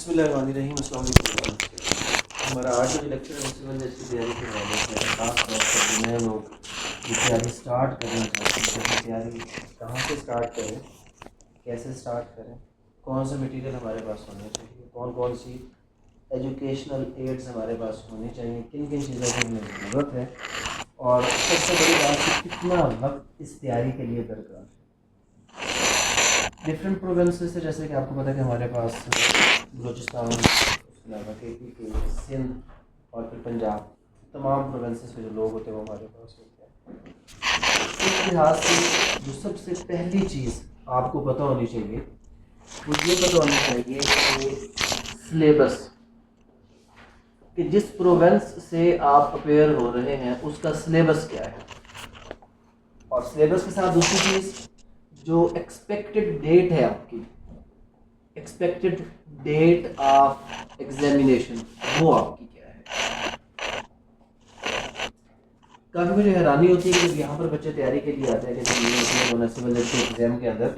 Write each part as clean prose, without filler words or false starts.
बिस्मिल्लाहिर्रहमानिर्रहीम। अस्सलाम वालेकुम। हमारा आज का जो लेक्चर है सिविल जज की तैयारी के हवाले से है। खास तौर पर जो नए लोग जो तैयारी स्टार्ट करना चाहते हैं, तो तैयारी कहाँ से स्टार्ट करें, कैसे स्टार्ट करें, कौन सा मटेरियल हमारे पास होना चाहिए, कौन कौन सी एजुकेशनल एड्स हमारे पास होनी चाहिए, किन किन चीज़ों की हमें ज़रूरत है, और सबसे बड़ी बात है कितना वक्त इस तैयारी के लिए दरकार है। डिफरेंट प्रोविंसेस से, जैसे कि आपको पता है कि हमारे पास बलूचिस्तान, उसके अलावा KPK, सिंध और फिर पंजाब, तमाम प्रोविंसेस के जो लोग होते हैं वो हमारे पास होते हैं। इस लिहाज से जो सबसे पहली चीज़ आपको पता होनी चाहिए वो ये पता होनी चाहिए कि सिलेबस, कि जिस प्रोविंस से आप अपेयर हो रहे हैं उसका सिलेबस क्या है। और सिलेबस के साथ दूसरी चीज़, जो एक्सपेक्टेड डेट है आपकी, एक्सपेक्टेड डेट ऑफ एग्जामिनेशन, वो आपकी क्या है। काफ़ी मुझे हैरानी होती है कि जब यहाँ पर बच्चे तैयारी के लिए आते हैं कि म्युनिसिपल एग्जाम के अंदर,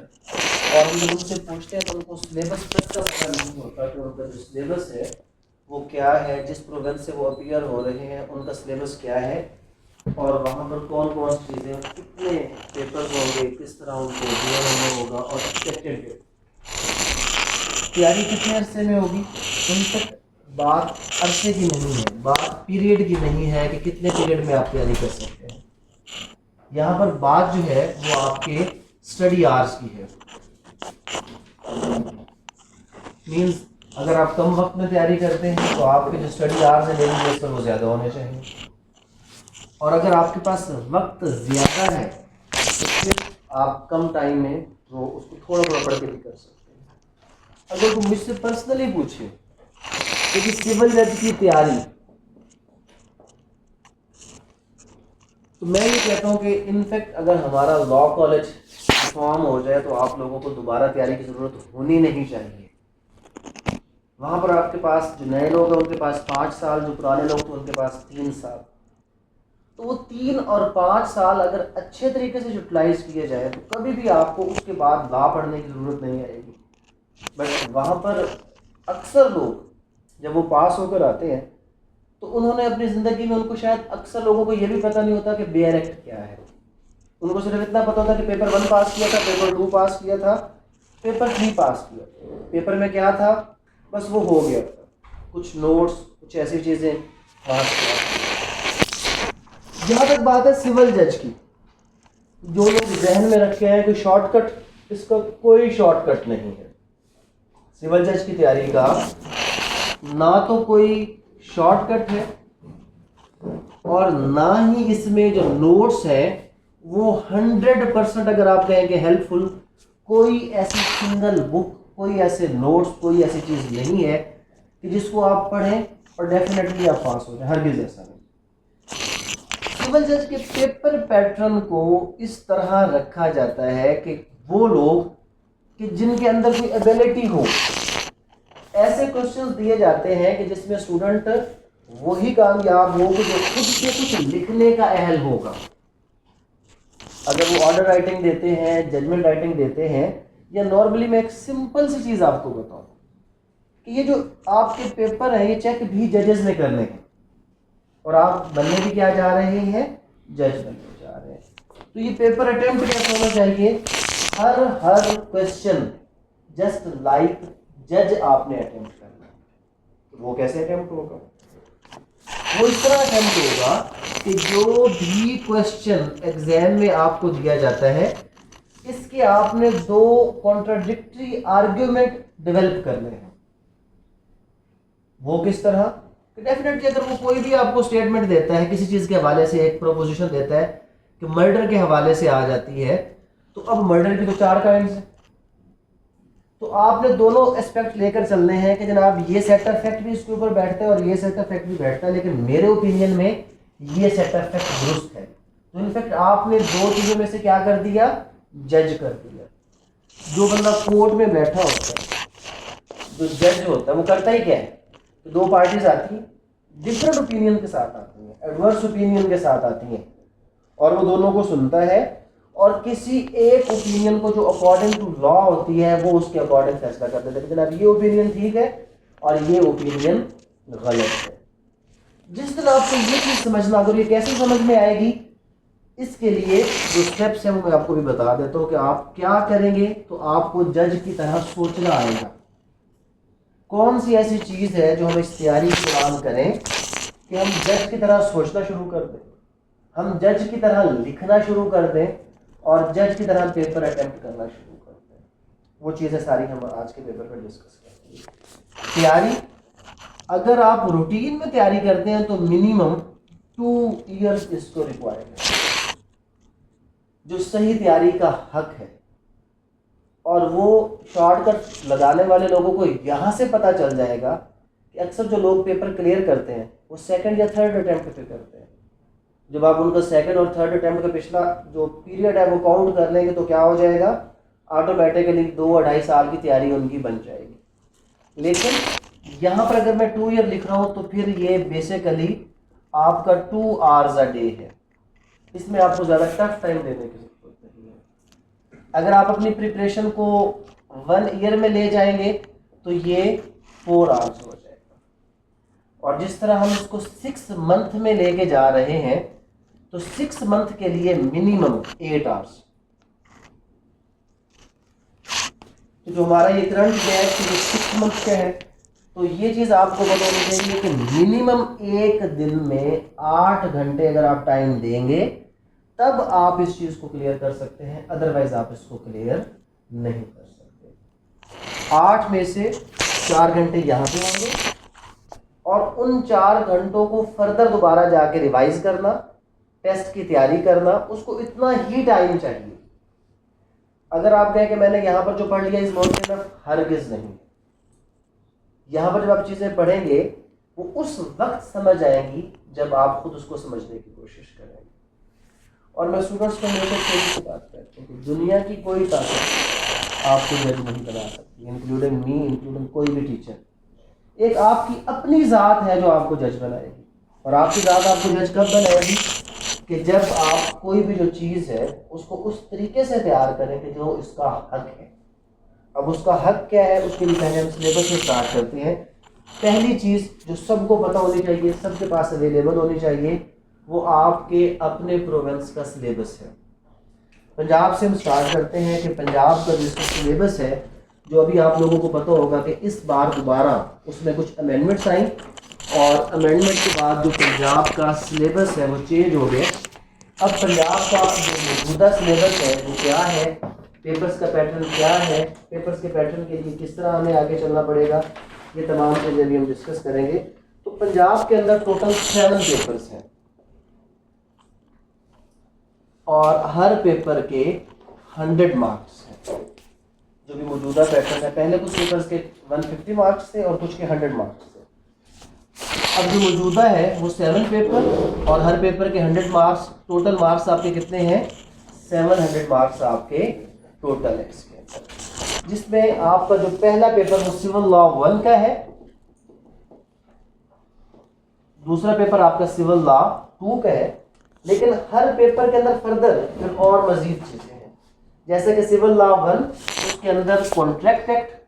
और हम जब उनसे पूछते हैं तो उनको सिलेबस तक का पता नहीं होता कि उनका जो सिलेबस है वो क्या है, जिस प्रोविंस से वो अपीयर हो रहे हैं उनका सिलेबस क्या है, और वहाँ पर कौन कौन सी चीज़ें, कितने पेपर्स होंगे, किस तरह उनको क्लियर होना होगा, और एक्सपेक्टेड डेट तैयारी कितने अरसे में होगी। उन तक बात अरसे की नहीं है, बात पीरियड की नहीं है कि कितने पीरियड में आप तैयारी कर सकते हैं। यहाँ पर बात जो है वो आपके स्टडी आवर्स की है। मीन्स अगर आप कम वक्त में तैयारी करते हैं तो आपके जो स्टडी आवर्स हैं डेली बेस पर वो ज़्यादा होने चाहिए, और अगर आपके पास वक्त ज़्यादा है तो फिर आप कम टाइम में तो उसको थोड़ा थोड़ा पढ़ के भी कर सकते हैं। अगर वो मुझसे पर्सनली पूछे कि सिविल जज की तैयारी, तो मैं ये कहता हूँ कि इनफैक्ट अगर हमारा लॉ कॉलेज फॉर्म हो जाए तो आप लोगों को दोबारा तैयारी की ज़रूरत होनी नहीं चाहिए। वहाँ पर आपके पास जो नए लोग हैं उनके पास 5 साल, जो पुराने लोग थे उनके पास 3 साल, तो वो 3 और 5 साल अगर अच्छे तरीके से यूटिलाइज किए जाए तो कभी भी आपको उसके बाद लॉ पढ़ने की ज़रूरत नहीं आएगी। बट वहाँ पर अक्सर लोग जब वो पास होकर आते हैं तो उन्होंने अपनी ज़िंदगी में, उनको शायद अक्सर लोगों को ये भी पता नहीं होता कि बेयर एक्ट क्या है। उनको सिर्फ इतना पता होता कि पेपर 1 पास किया था, पेपर 2 पास किया था, पेपर 3 पास किया, पेपर में क्या था बस वो हो गया था, कुछ नोट्स, कुछ ऐसी चीज़ें पास किया। जहाँ तक बात है सिविल जज की, जो लोग जहन में रखे हैं कोई शॉर्टकट, इसका कोई शॉर्टकट नहीं है। सिविल जज की तैयारी का ना तो कोई शॉर्टकट है और ना ही इसमें जो नोट्स है वो 100% अगर आप कहें कि हेल्पफुल, कोई ऐसी सिंगल बुक, कोई ऐसे नोट्स, कोई ऐसी चीज़ नहीं है कि जिसको आप पढ़ें और डेफिनेटली आप पास हो जाए, हरगिज़ ऐसा नहीं। सिविल जज के पेपर पैटर्न को इस तरह रखा जाता है कि वो लोग कि जिनके अंदर कोई एबिलिटी हो, ऐसे क्वेश्चंस दिए जाते हैं कि जिसमें स्टूडेंट वही कामयाब हो जो खुद से कुछ लिखने का अहल होगा। अगर वो ऑर्डर राइटिंग देते हैं, जजमेंट राइटिंग देते हैं, या नॉर्मली मैं एक सिंपल सी चीज़ आपको बताऊं कि ये जो आपके पेपर है ये चेक भी जजेस ने करने हैं, और आप बनने भी क्या जा रहे हैं, जज बनने जा रहे हैं। तो ये पेपर अटेम्प्ट कैसे होना चाहिए, हर क्वेश्चन जस्ट लाइक जज आपने अटेम्प्ट करना है। तो वो कैसे अटेम्प्ट होगा, वो इस तरह अटेम्प्ट होगा कि जो भी क्वेश्चन एग्जाम में आपको दिया जाता है इसके आपने 2 कॉन्ट्राडिक्टरी आर्ग्यूमेंट डेवलप करने हैं। वो किस तरह, डेफिनेटली अगर वो कोई भी आपको स्टेटमेंट देता है किसी चीज़ के हवाले से, एक प्रोपोजिशन देता है कि मर्डर के हवाले से आ जाती है, तो अब मर्डर की तो 4 काइंड्स हैं, तो आपने दोनों एस्पेक्ट लेकर चलने हैं कि जनाब ये सेट ऑफ फैक्ट भी इसके ऊपर बैठता है और ये सेट ऑफ फैक्ट भी बैठता है, लेकिन मेरे ओपिनियन में ये सेट ऑफ फैक्ट दुरुस्त है। तो इनफैक्ट आपने 2 चीज़ों में से क्या कर दिया, जज कर दिया। जो बंदा कोर्ट में बैठा होता है, जो जज होता है, वो करता ही क्या है, तो 2 पार्टीज आती हैं, डिफरेंट ओपिनियन के साथ आती हैं, एडवर्स ओपिनियन के साथ आती हैं, और वो दोनों को सुनता है और किसी एक ओपिनियन को जो अकॉर्डिंग टू लॉ होती है वो उसके अकॉर्डिंग फैसला कर देता है कि जनाब ये ओपिनियन ठीक है और ये ओपिनियन गलत है। जिस दिन आपको ये चीज़ समझना, अगर ये कैसे समझ में आएगी, इसके लिए जो स्टेप्स हैं वो मैं आपको भी बता देता हूँ कि आप क्या करेंगे। तो आपको जज की तरह सोचना आएगा, कौन सी ऐसी चीज़ है जो हम इस तैयारी के दौरान करें कि हम जज की तरह सोचना शुरू कर दें, हम जज की तरह लिखना शुरू कर दें और जज की तरह पेपर अटेम्प्ट करना शुरू कर दें। वो चीज़ें सारी हम आज के पेपर पर डिस्कस करेंगे। तैयारी, अगर आप रूटीन में तैयारी करते हैं तो मिनिमम 2 इयर्स इसको रिक्वायर्ड है, जो सही तैयारी का हक है। और वो शॉर्टकट लगाने वाले लोगों को यहाँ से पता चल जाएगा कि अक्सर जो लोग पेपर क्लियर करते हैं वो सेकंड या थर्ड अटेम्प्ट पे करते हैं। जब आप उनका सेकंड और थर्ड अटेम्प्ट का पिछला जो पीरियड है वो काउंट कर लेंगे तो क्या हो जाएगा, ऑटोमेटिकली 2-2.5 साल की तैयारी उनकी बन जाएगी। लेकिन यहाँ पर अगर मैं 2 ईयर लिख रहा हूँ तो फिर ये बेसिकली आपका 2 आवर्स अ डे है, इसमें आपको ज़्यादा टफ टाइम देने की जरूरत नहीं है। अगर आप अपनी प्रिपरेशन को 1 ईयर में ले जाएंगे तो ये 4 आवर्स हो जाएगा। और जिस तरह हम इसको 6 मंथ में लेके जा रहे हैं तो 6 मंथ के लिए मिनिमम 8 आवर्स। तो जो हमारा ये करंट बैच जो 6 मंथ का है, तो ये चीज़ आपको पता होनी चाहिए कि मिनिमम एक दिन में 8 घंटे अगर आप टाइम देंगे तब आप इस चीज़ को क्लियर कर सकते हैं, अदरवाइज आप इसको क्लियर नहीं कर सकते। 8 में से 4 घंटे यहाँ पे होंगे और उन 4 घंटों को फर्दर दोबारा जाके रिवाइज करना, टेस्ट की तैयारी करना, उसको इतना ही टाइम चाहिए। अगर आप कहें कि मैंने यहाँ पर जो पढ़ लिया इस नॉट इनफ, हरगिज़ नहीं। यहाँ पर जब आप चीज़ें पढ़ेंगे वो उस वक्त समझ आएंगी जब आप खुद उसको समझने की कोशिश करेंगे। और मैं स्टूडेंट्स को हमेशा से बात करता हूँ कि दुनिया की कोई ताकत आपको जज नहीं बना सकती, इंक्लूडिंग मी, इंक्लूडिंग कोई भी टीचर। एक आपकी अपनी ज़ात है जो आपको जज बनाएगी। और आपकी ज़ात आपको जज कब बनाएगी कि जब आप कोई भी जो चीज़ है उसको उस तरीके से तैयार करें कि जो इसका हक है। अब उसका हक क्या है, उसके लिए पहले हम सिलेबस से स्टार्ट करते हैं। पहली चीज़ जो सबको पता होनी चाहिए, सबके पास अवेलेबल होनी चाहिए, वो आपके अपने प्रोविंस का सिलेबस है। पंजाब से हम स्टार्ट करते हैं कि पंजाब का जिसका सिलेबस है, जो अभी आप लोगों को पता होगा कि इस बार दोबारा उसमें कुछ अमेंडमेंट्स आई और अमेंडमेंट के बाद जो पंजाब का सिलेबस है वो चेंज हो गया। अब पंजाब का जो मौजूदा सिलेबस है वो क्या है, पेपर्स का पैटर्न क्या है, पेपर्स के पैटर्न के लिए किस तरह हमें आगे चलना पड़ेगा, ये तमाम चीज़ें भी हम डिस्कस करेंगे। तो पंजाब के अंदर टोटल 7 पेपर्स हैं और हर पेपर के 100 मार्क्स हैं। जो भी मौजूदा पैटर्न है, पहले कुछ पेपर्स के 150 मार्क्स थे और कुछ के 100 मार्क्स थे। अब जो मौजूदा है वो 7 पेपर और हर पेपर के 100 मार्क्स, टोटल मार्क्स आपके कितने हैं, 700 मार्क्स आपके टोटल है इसके अंदर। जिसमें आपका जो पहला पेपर वो सिविल लॉ 1 का है, दूसरा पेपर आपका सिविल लॉ 2 का है। लेकिन हर पेपर के अंदर फर्दर फिर और मजीद चीजें हैं, जैसे कि सिविल लॉ 1 उसके अंदर कॉन्ट्रैक्ट एक्ट,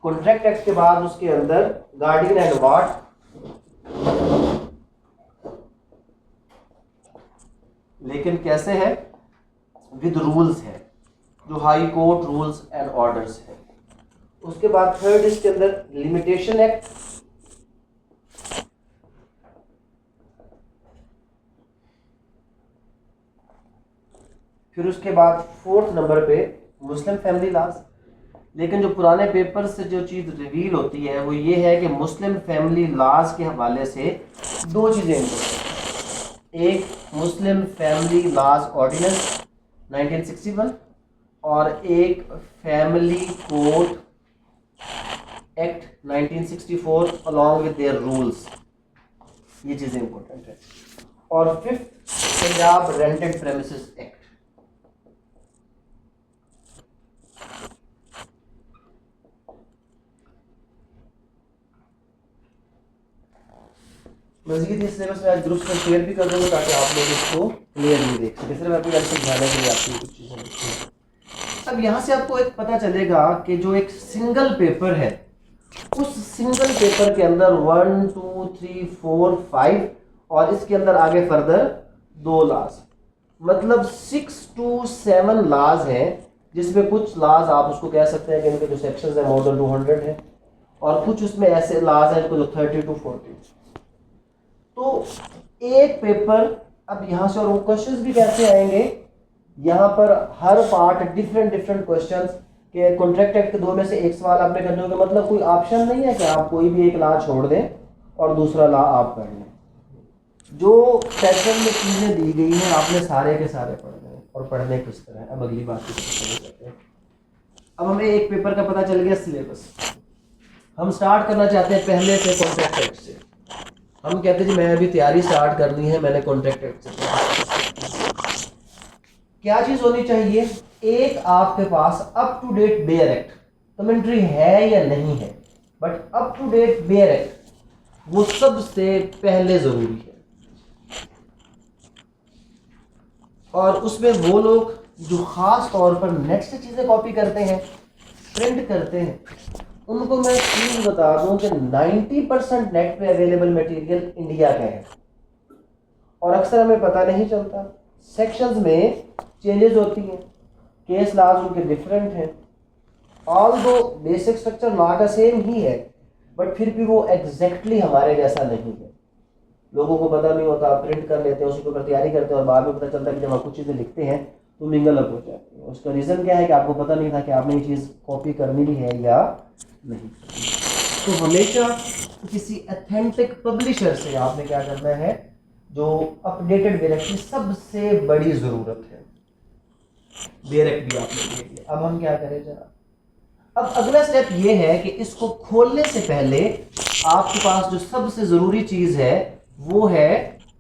कॉन्ट्रैक्ट एक्ट के बाद उसके अंदर गार्डियन एंड वार्ड, लेकिन कैसे है, विद रूल्स है, जो high court rules and orders है। उसके बाद थर्ड इसके अंदर लिमिटेशन एक्ट, फिर उसके बाद 4th नंबर पे मुस्लिम फैमिली लॉज। लेकिन जो पुराने पेपर से जो चीज़ रिवील होती है वो ये है कि मुस्लिम फैमिली लॉज के हवाले से 2 चीज़ें इंपॉर्टेंट, एक मुस्लिम फैमिली लॉज ऑर्डिनेंस 1961 और एक family court act 1964 along with their rules. ये चीज़ें इंपॉर्टेंट है। और 5th Punjab rented premises act. मजीद इस सिलेबस में आज ग्रुप्स में शेयर भी कर दूंगा ताकि आप लोग इसको क्लियरली देख सकें। सिर्फ मैं अपनी समझाने के लिए आपको कुछ चीज़ें लिखी हैं। अब यहाँ से आपको एक पता चलेगा कि जो एक सिंगल पेपर है, उस सिंगल पेपर के अंदर 1 2 3 4 5 और इसके अंदर आगे फर्दर 2 लाज, मतलब 6 to 7 लाज हैं, जिसमें कुछ लाज आप उसको कह सकते हैं कि इनके जो सेक्शंस हैं मोर देन 200 है, और कुछ उसमें ऐसे लाज हैं जिनको जो 30 to 40। तो एक पेपर, अब यहाँ से और वो क्वेश्चंस भी कैसे आएंगे, यहाँ पर हर पार्ट डिफरेंट क्वेश्चंस के कॉन्ट्रैक्ट एक्ट के 2 में से एक सवाल आपने करने होगा, मतलब कोई ऑप्शन नहीं है कि आप कोई भी एक लॉ छोड़ दें और दूसरा लॉ आप कर लें। जो सेशन में चीजें दी गई हैं आपने सारे के सारे पढ़ने हैं, और पढ़ने किस तरह है। अब अगली बात करते हैं। अब हमें एक पेपर का पता चल गया सिलेबस, हम स्टार्ट करना चाहते हैं पहले से कॉन्ट्रैक्ट एक्ट से। हम कहते हैं जी मैं अभी तैयारी स्टार्ट करनी है, मैंने कॉन्ट्रैक्ट एक्ट से क्या चीज होनी चाहिए, एक आपके पास up to date bare act commentary है या नहीं है, but up to date bare act वो सबसे पहले जरूरी है। और उसमें वो लोग जो खास तौर पर नेट से चीजें कॉपी करते हैं, प्रिंट करते हैं, उनको मैं चीज बता दूं कि 90% नेट पे अवेलेबल मटेरियल इंडिया का है, और अक्सर हमें पता नहीं चलता। सेक्शंस में चेंजेस होती हैं, केस लॉज उनके डिफरेंट हैं, ऑल्दो बेसिक स्ट्रक्चर लॉ का सेम ही है, बट फिर भी वो एग्जैक्टली हमारे जैसा नहीं है। लोगों को पता नहीं होता, प्रिंट कर लेते हैं, उसके ऊपर तैयारी करते हैं, और बाद में पता चलता है कि जब आप कुछ चीज़ें लिखते हैं तो मिंगल अप हो जाती है। उसका रीज़न क्या है कि आपको पता नहीं था कि आपने ये चीज़ कॉपी करनी भी है या नहीं। तो हमेशा किसी अथेंटिक पब्लिशर से आपने क्या करना है, जो अपडेटेड बेरेक्ट की सबसे बड़ी ज़रूरत है, बेरेक्ट भी आपने दे दिया। अब हम क्या करें जरा, अब अगला स्टेप ये है कि इसको खोलने से पहले आपके पास जो सबसे ज़रूरी चीज़ है वो है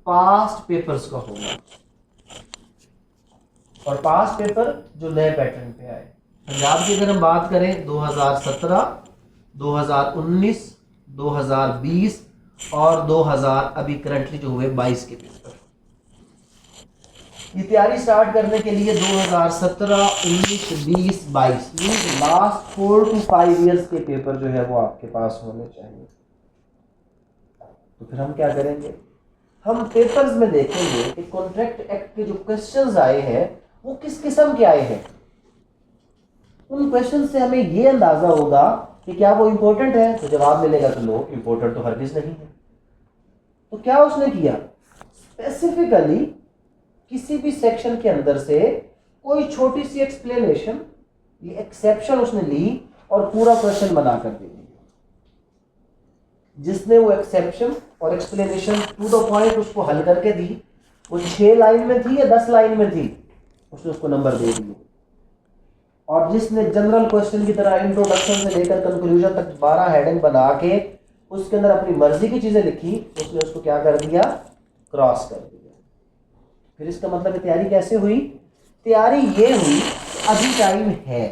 पास्ट पेपर्स का होना, और पास्ट पेपर जो नए पैटर्न पे आए। पंजाब की अगर हम बात करें 2017, 2019, 2020 और 2000 अभी करंटली जो हुए 22 के पेपर, ये तैयारी स्टार्ट करने के लिए 2017, 19, 20, 22 मींस लास्ट 4 to 5 इयर्स के पेपर जो है वो आपके पास होने चाहिए। तो फिर हम क्या करेंगे, हम पेपर्स में देखेंगे कि कॉन्ट्रैक्ट एक्ट के जो क्वेश्चंस आए हैं वो किस किस्म के आए हैं। उन क्वेश्चन से हमें ये अंदाजा होगा कि क्या वो इंपॉर्टेंट है, तो जवाब मिलेगा कि नो इंपॉर्टेंट तो हरगिज नहीं है। तो क्या उसने किया, स्पेसिफिकली किसी भी सेक्शन के अंदर से कोई छोटी सी एक्सप्लेनेशन, ये एक्सेप्शन उसने ली और पूरा क्वेश्चन बनाकर दे दिया। जिसने वो एक्सेप्शन और एक्सप्लेनेशन टू द पॉइंट उसको हल करके दी, वो 6 लाइन में थी या 10 लाइन में थी, उसने उसको नंबर दे दिए। और जिसने जनरल क्वेश्चन की तरह इंट्रोडक्शन से लेकर कंक्लूजन तक 12 हेडिंग बना के उसके अंदर अपनी मर्जी की चीजें लिखी, उसने उसको क्या कर दिया, क्रॉस कर दिया। फिर इसका मतलब तैयारी कैसे हुई, तैयारी ये हुई अभी टाइम है,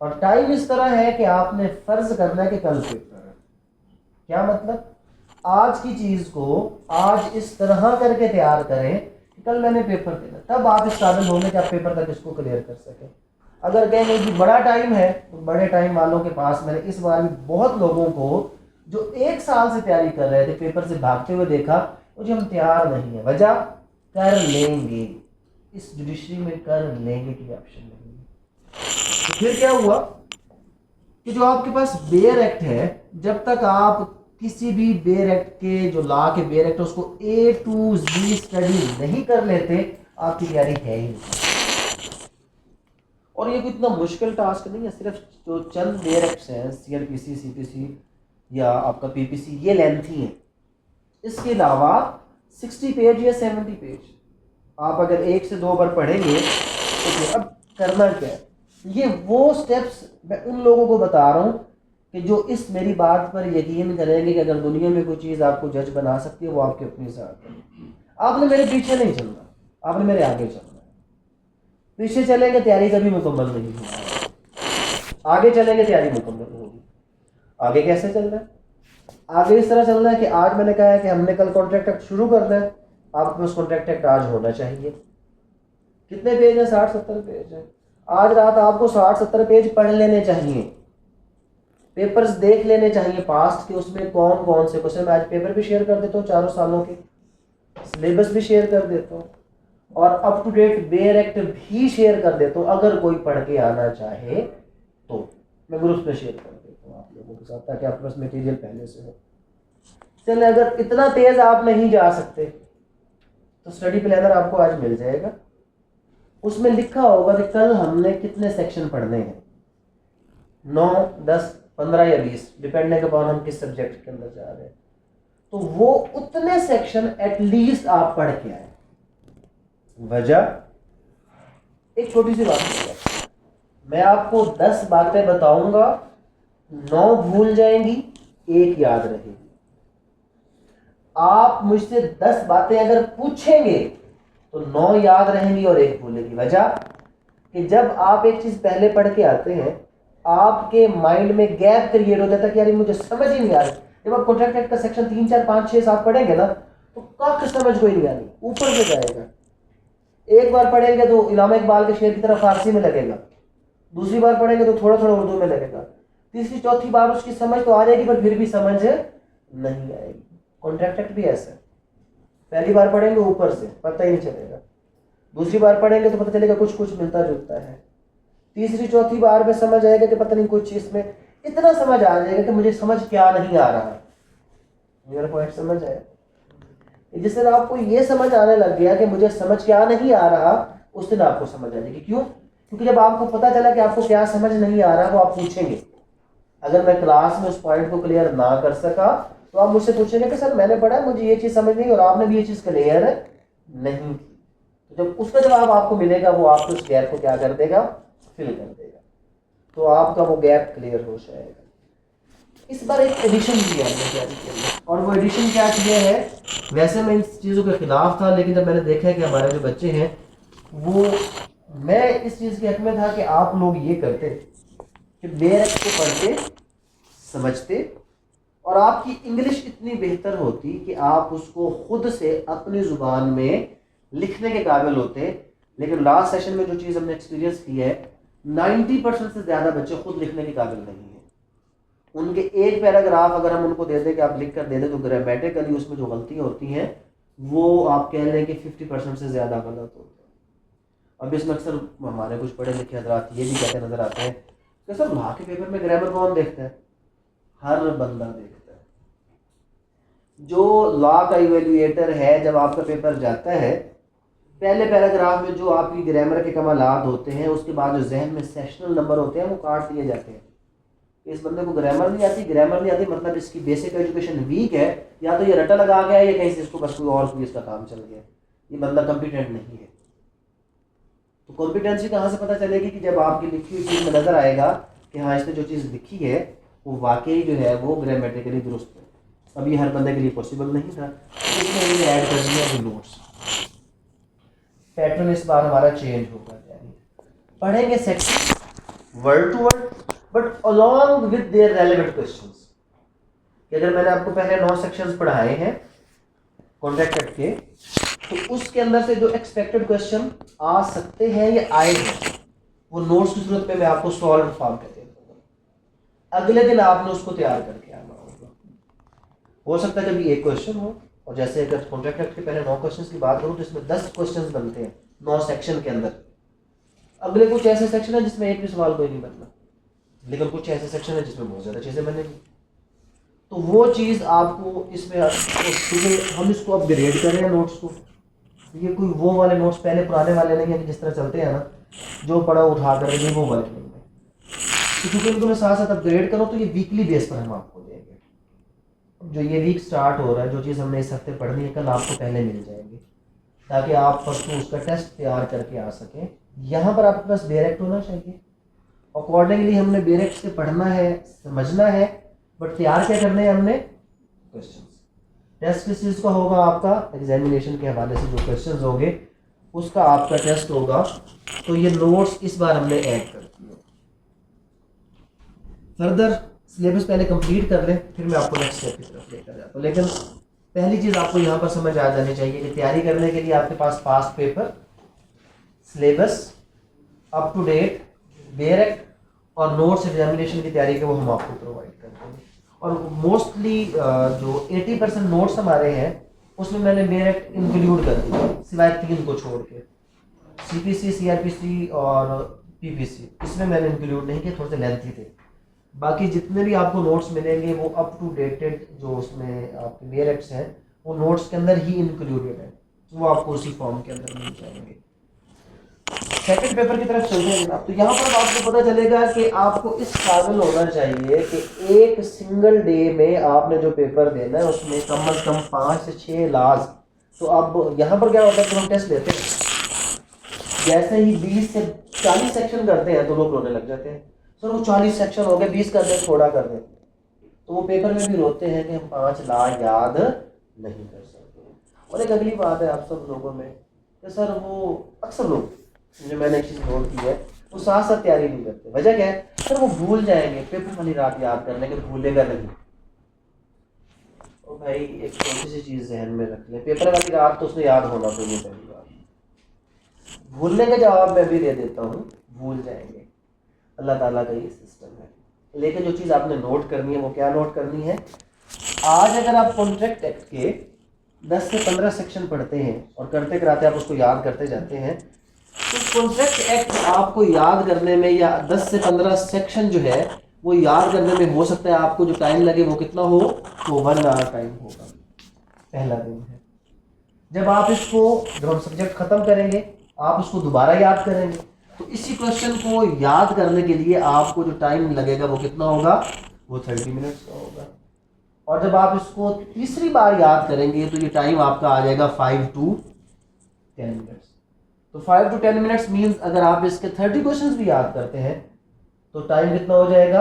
और टाइम इस तरह है कि आपने फर्ज करना है कि कल पेपर है। क्या मतलब, आज की चीज को आज इस तरह करके तैयार करें कि कल मैंने पेपर देना, तब आप इस काबिल होंगे कि आप पेपर तक इसको क्लियर कर सकें। अगर कहेंगे कि बड़ा टाइम है, तो बड़े टाइम वालों के पास मैंने इस बार भी बहुत लोगों को जो 1 साल से तैयारी कर रहे थे पेपर से भागते हुए देखा, मुझे हम तैयार नहीं है। वजह, कर लेंगे, इस जुडिशरी में कर लेंगे की ऑप्शन नहीं है। तो फिर क्या हुआ कि जो आपके पास बेयर एक्ट है, जब तक आप किसी भी बेयर एक्ट के जो लॉ के बेयर एक्ट उसको A to Z स्टडी नहीं कर लेते, आपकी तैयारी है ही नहीं। और ये कोई इतना मुश्किल टास्क नहीं है, सिर्फ जो चंद बेयर एक्ट्स हैं, CRPC, CPC या आपका PPC, ये लेंथी हैं। इसके अलावा 60 पेज या 70 पेज आप अगर 1 से 2 बार पढ़ेंगे तो अब करना क्या है, ये वो स्टेप्स मैं उन लोगों को बता रहा हूँ कि जो इस मेरी बात पर यकीन करेंगे कि अगर दुनिया में कोई चीज़ आपको जज बना सकती है वो आपके अपनी साथ है। आपने मेरे पीछे नहीं चलना, आपने मेरे आगे चलना है। पीछे चलेंगे तैयारी कभी मुकम्मल नहीं होगी, आगे चलेंगे तैयारी मुकम्मल होगी। आगे कैसे चलना है, आगे इस तरह चलना है कि आज मैंने कहा है कि हमने कल कॉन्ट्रैक्ट एक्ट शुरू करना है, आपके पास कॉन्ट्रैक्ट एक्ट आज होना चाहिए। कितने पेज हैं, 60-70 पेज हैं। आज रात आपको 60-70 पेज पढ़ लेने चाहिए, पेपर्स देख लेने चाहिए पास्ट के, उसमें कौन कौन से क्वेश्चन। मैं आज पेपर भी शेयर कर देता हूँ 4 सालों के, सिलेबस भी शेयर कर देता हूँ और up to date bare act भी शेयर कर देता हूँ। अगर कोई पढ़ के आना चाहे तो मैं ग्रुप में शेयर कर देता हूँ आप लोगों के साथ, ताकि आपके पास मटेरियल पहले से हो। चलिए, अगर इतना तेज आप नहीं जा सकते तो स्टडी प्लानर आपको आज मिल जाएगा। उसमें लिखा होगा कि कल हमने कितने सेक्शन पढ़ने हैं, 9, 10, 15 या 20, डिपेंडिंग अपॉन हम किस सब्जेक्ट के अंदर जा रहे हैं। तो वो उतने सेक्शन एटलीस्ट आप पढ़ के आए। वजह एक छोटी सी बात है, मैं आपको 10 बातें बताऊंगा, 9 भूल जाएंगी, 1 याद रहेगी। आप मुझसे 10 बातें अगर पूछेंगे तो 9 याद रहेंगी और 1 भूलेगी। वजह कि जब आप एक चीज पहले पढ़ के आते हैं, आपके माइंड में गैप क्रिएट हो जाता है कि यार मुझे समझ ही नहीं आ रही। जब आप कॉन्ट्रैक्ट एक्ट का सेक्शन 3, 4, 5, 6, 7 पढ़ेंगे ना, तो कख समझ कोई नहीं आनी, ऊपर से जाएगा। एक बार पढ़ेंगे तो इलामा इकबाल के शेर की तरह फारसी में लगेगा, दूसरी बार पढ़ेंगे तो थोड़ा थोड़ा उर्दू में लगेगा, तीसरी चौथी बार उसकी समझ तो आ जाएगी, पर फिर भी समझ नहीं आएगी। कॉन्ट्रैक्ट एक्ट भी ऐसा है, पहली बार पढ़ेंगे ऊपर से पता ही नहीं चलेगा, दूसरी बार पढ़ेंगे तो पता चलेगा कुछ कुछ मिलता जुलता है, तीसरी चौथी बार में समझ आएगा कि पता नहीं कुछ इसमें इतना समझ आ जाएगा कि मुझे समझ क्या नहीं आ रहा। मेरा पॉइंट समझ आया? जिस दिन आपको ये समझ आने लग गया कि मुझे समझ क्या नहीं आ रहा, उस दिन आपको समझ आ जाएगी। क्यों? क्योंकि जब आपको पता चला कि आपको क्या समझ नहीं आ रहा, वो आप पूछेंगे। अगर मैं क्लास में उस पॉइंट को क्लियर ना कर सका तो आप मुझसे पूछेंगे कि सर मैंने पढ़ा, मुझे ये चीज़ समझ नहीं और आपने भी ये चीज़ क्लियर नहीं की। तो जब उसका जवाब आपको मिलेगा, वो आपको उस गैप को क्या कर देगा, फिल कर देगा, तो आपका वो गैप क्लियर हो जाएगा। इस बार एक एडिशन किया हमने तैयारी के लिए, और वो एडिशन क्या किया है, वैसे मैं इन चीज़ों के खिलाफ था, लेकिन जब मैंने देखा है कि हमारे जो बच्चे हैं वो, मैं इस चीज़ के हक में था कि आप लोग ये करते कि बेयर एक्ट को पढ़ते, समझते, और आपकी इंग्लिश इतनी बेहतर होती कि आप उसको खुद से अपनी ज़ुबान में लिखने के काबिल होते। लेकिन लास्ट सेशन में जो चीज़ हमने एक्सपीरियंस की है, 90% से ज़्यादा बच्चे खुद लिखने के काबिल नहीं है। उनके एक पैराग्राफ अगर हम उनको दे दें कि आप लिख कर दे दें, तो ग्रामेटिकली उसमें जो गलतियाँ होती हैं वो आप कह लें कि 50% से ज़्यादा गलत होती है। अब इसमें अक्सर हमारे कुछ पढ़े लिखे हजरात ये भी कहते नज़र आते हैं कि सर लॉ के पेपर में ग्रामर कौन देखता है? हर बंदा देखता है। जो लॉ का इवेल्युएटर है, जब आपका पेपर जाता है, पहले पैराग्राफ में जो आपकी ग्रामर के कमालात होते हैं, उसके बाद जो जहन में सेशनल नंबर होते हैं वो काट दिए जाते हैं। इस बंदे को ग्रामर नहीं आती, ग्रामर नहीं आती मतलब इसकी बेसिक एजुकेशन वीक है, या तो ये रटा लगा गया है या कहीं से इसको बस कोई और कोई इसका काम चल गया, ये बंदा कॉम्पिटेंट नहीं है। तो कॉम्पिटेंसी कहाँ से पता चलेगी? कि जब आपकी लिखी हुई चीज़ में नजर आएगा कि हाँ इसने जो चीज़ लिखी है वो वाकई जो है वो ग्रामेटिकली दुरुस्त है। अब ये हर बंदे के लिए पॉसिबल नहीं था, इसमें मैंने ऐड कर दिया अभी नोट्स। पैटर्न इस बार हमारा चेंज होगा, पढ़ेंगे section word to word, but along with their relevant questions. अगर मैंने आपको पहले 9 सेक्शंस पढ़ाए हैं कॉन्ट्रैक्ट एक्ट के, तो उसके अंदर से जो एक्सपेक्टेड क्वेश्चन आ सकते हैं या आए हैं, वो नोट्स की सूरत में मैं आपको सॉल्व फॉर्म कर दूंगा। अगले दिन आपने उसको तैयार करके आना होगा। हो सकता है कभी एक क्वेश्चन हो, और जैसे अगर कॉन्ट्रैक्ट एक्ट के पहले 9 क्वेश्चन की बात करूँ तो इसमें 10 क्वेश्चन बनते हैं 9 सेक्शन के अंदर। अगले कुछ ऐसे सेक्शन है जिसमें एक भी सवाल कोई नहीं बनना, लेकिन कुछ ऐसे सेक्शन है जिसमें बहुत ज़्यादा चीज़ें बनेगी। तो वो चीज़ आपको इसमें, हम इसको अपग्रेड कर रहे हैं नोट्स को। ये कोई वो वाले नोट्स पहले पुराने वाले नहीं है कि जिस तरह चलते हैं ना, जो पढ़ा उठा कर, ये वो वाले नहीं है। तो क्योंकि इनको मैं साथ साथ अपग्रेड करूँ तो ये वीकली बेस पर हम आपको देंगे। जो ये वीक स्टार्ट हो रहा है, जो चीज़ हमने इस हफ्ते पढ़नी है, कल आपको पहले मिल जाएंगे, ताकि आप परसों उसका टेस्ट तैयार करके आ सकें। यहाँ पर आपके पास बेयर एक्ट होना चाहिए, अकॉर्डिंगली हमने बेयर एक्ट से पढ़ना है, समझना है, बट तैयार क्या करने हैं हमने? क्वेश्चंस। टेस्ट किस चीज़ का होगा? आपका एग्जामिनेशन के हवाले से जो क्वेश्चंस होंगे उसका आपका टेस्ट होगा। तो ये नोट्स इस बार हमने ऐड कर दिए। फर्दर सिलेबस पहले कंप्लीट कर लें, फिर मैं आपको नेक्स्ट स्टेप की तरफ लेकर जाता हूँ। लेकिन पहली चीज़ आपको यहाँ पर समझ आ जानी चाहिए कि तैयारी करने के लिए आपके पास past paper, syllabus, up to date bare act और नोट्स एग्जामिनेशन की तैयारी के वो हम आपको प्रोवाइड करते हैं। और मोस्टली जो 80% नोट्स हमारे हैं उसमें मैंने बेरेक्ट इंक्लूड कर दिया, सिवाय 3 को छोड़ के, CPC, CRPC और PPC, इसमें मैंने इंक्लूड नहीं किया, थोड़े से लेंथी थे। बाकी जितने भी आपको नोट्स मिलेंगे वो अप टू डेटेड जो उसमें आपके बेरेक्ट्स हैं वो नोट्स के अंदर ही इंक्लूडेड है, वो आपको उसी फॉर्म के अंदर मिल जाएंगे। सेकंड पेपर की तरफ चलते हैं जनाब। तो यहाँ पर आपको पता चलेगा कि आपको इस काबिल होना चाहिए कि एक सिंगल डे में आपने जो पेपर देना है उसमें कम से कम 5 से 6 लाज। तो अब यहाँ पर क्या होता है कि हम टेस्ट लेते हैं, जैसे ही 20 से 40 सेक्शन करते हैं तो लोग रोने लग जाते हैं, सर वो 40 सेक्शन हो गए, 20 कर दें, थोड़ा कर दें। तो वो पेपर में भी रोते हैं कि हम 5 ला याद नहीं कर सकते। और एक अगली बात है आप सब लोगों में कि सर वो अक्सर लोग, जो मैंने एक चीज़ नोट की है, वो साथ साथ तैयारी नहीं करते। वजह क्या है? सर वो भूल जाएंगे, पेपर वाली रात याद कर लेंगे, भूलेगा नहीं। तो भाई एक छोटी सी चीज़ जहन में रख लें, पेपर वाली रात तो उसने याद होना चाहिए। पहली बात, भूलने का जवाब मैं भी दे देता हूँ, भूल जाएंगे, अल्लाह ताला का ये सिस्टम है। लेकिन जो चीज़ आपने नोट करनी है वो क्या नोट करनी है? आज अगर आप कॉन्ट्रैक्ट एक्ट के 10 से 15 सेक्शन पढ़ते हैं और करते कराते आप उसको याद करते जाते हैं, तो कॉन्ट्रैक्ट एक्ट आपको याद करने में या 10 से 15 सेक्शन जो है वो याद करने में हो सकता है आपको जो टाइम लगे वो कितना हो, तो 1 आवर टाइम होगा, पहला दिन है। जब आप इसको, जब हम सब्जेक्ट खत्म करेंगे आप उसको दोबारा याद करेंगे, तो इसी क्वेश्चन को याद करने के लिए आपको जो टाइम लगेगा वो कितना होगा, वो 30 मिनट्स का होगा। और जब आप इसको तीसरी बार याद करेंगे तो ये टाइम आपका आ जाएगा 5 to 10 मिनट्स। तो 5 to 10 मिनट्स मीन्स अगर आप इसके 30 क्वेश्चंस भी याद करते हैं तो टाइम कितना हो जाएगा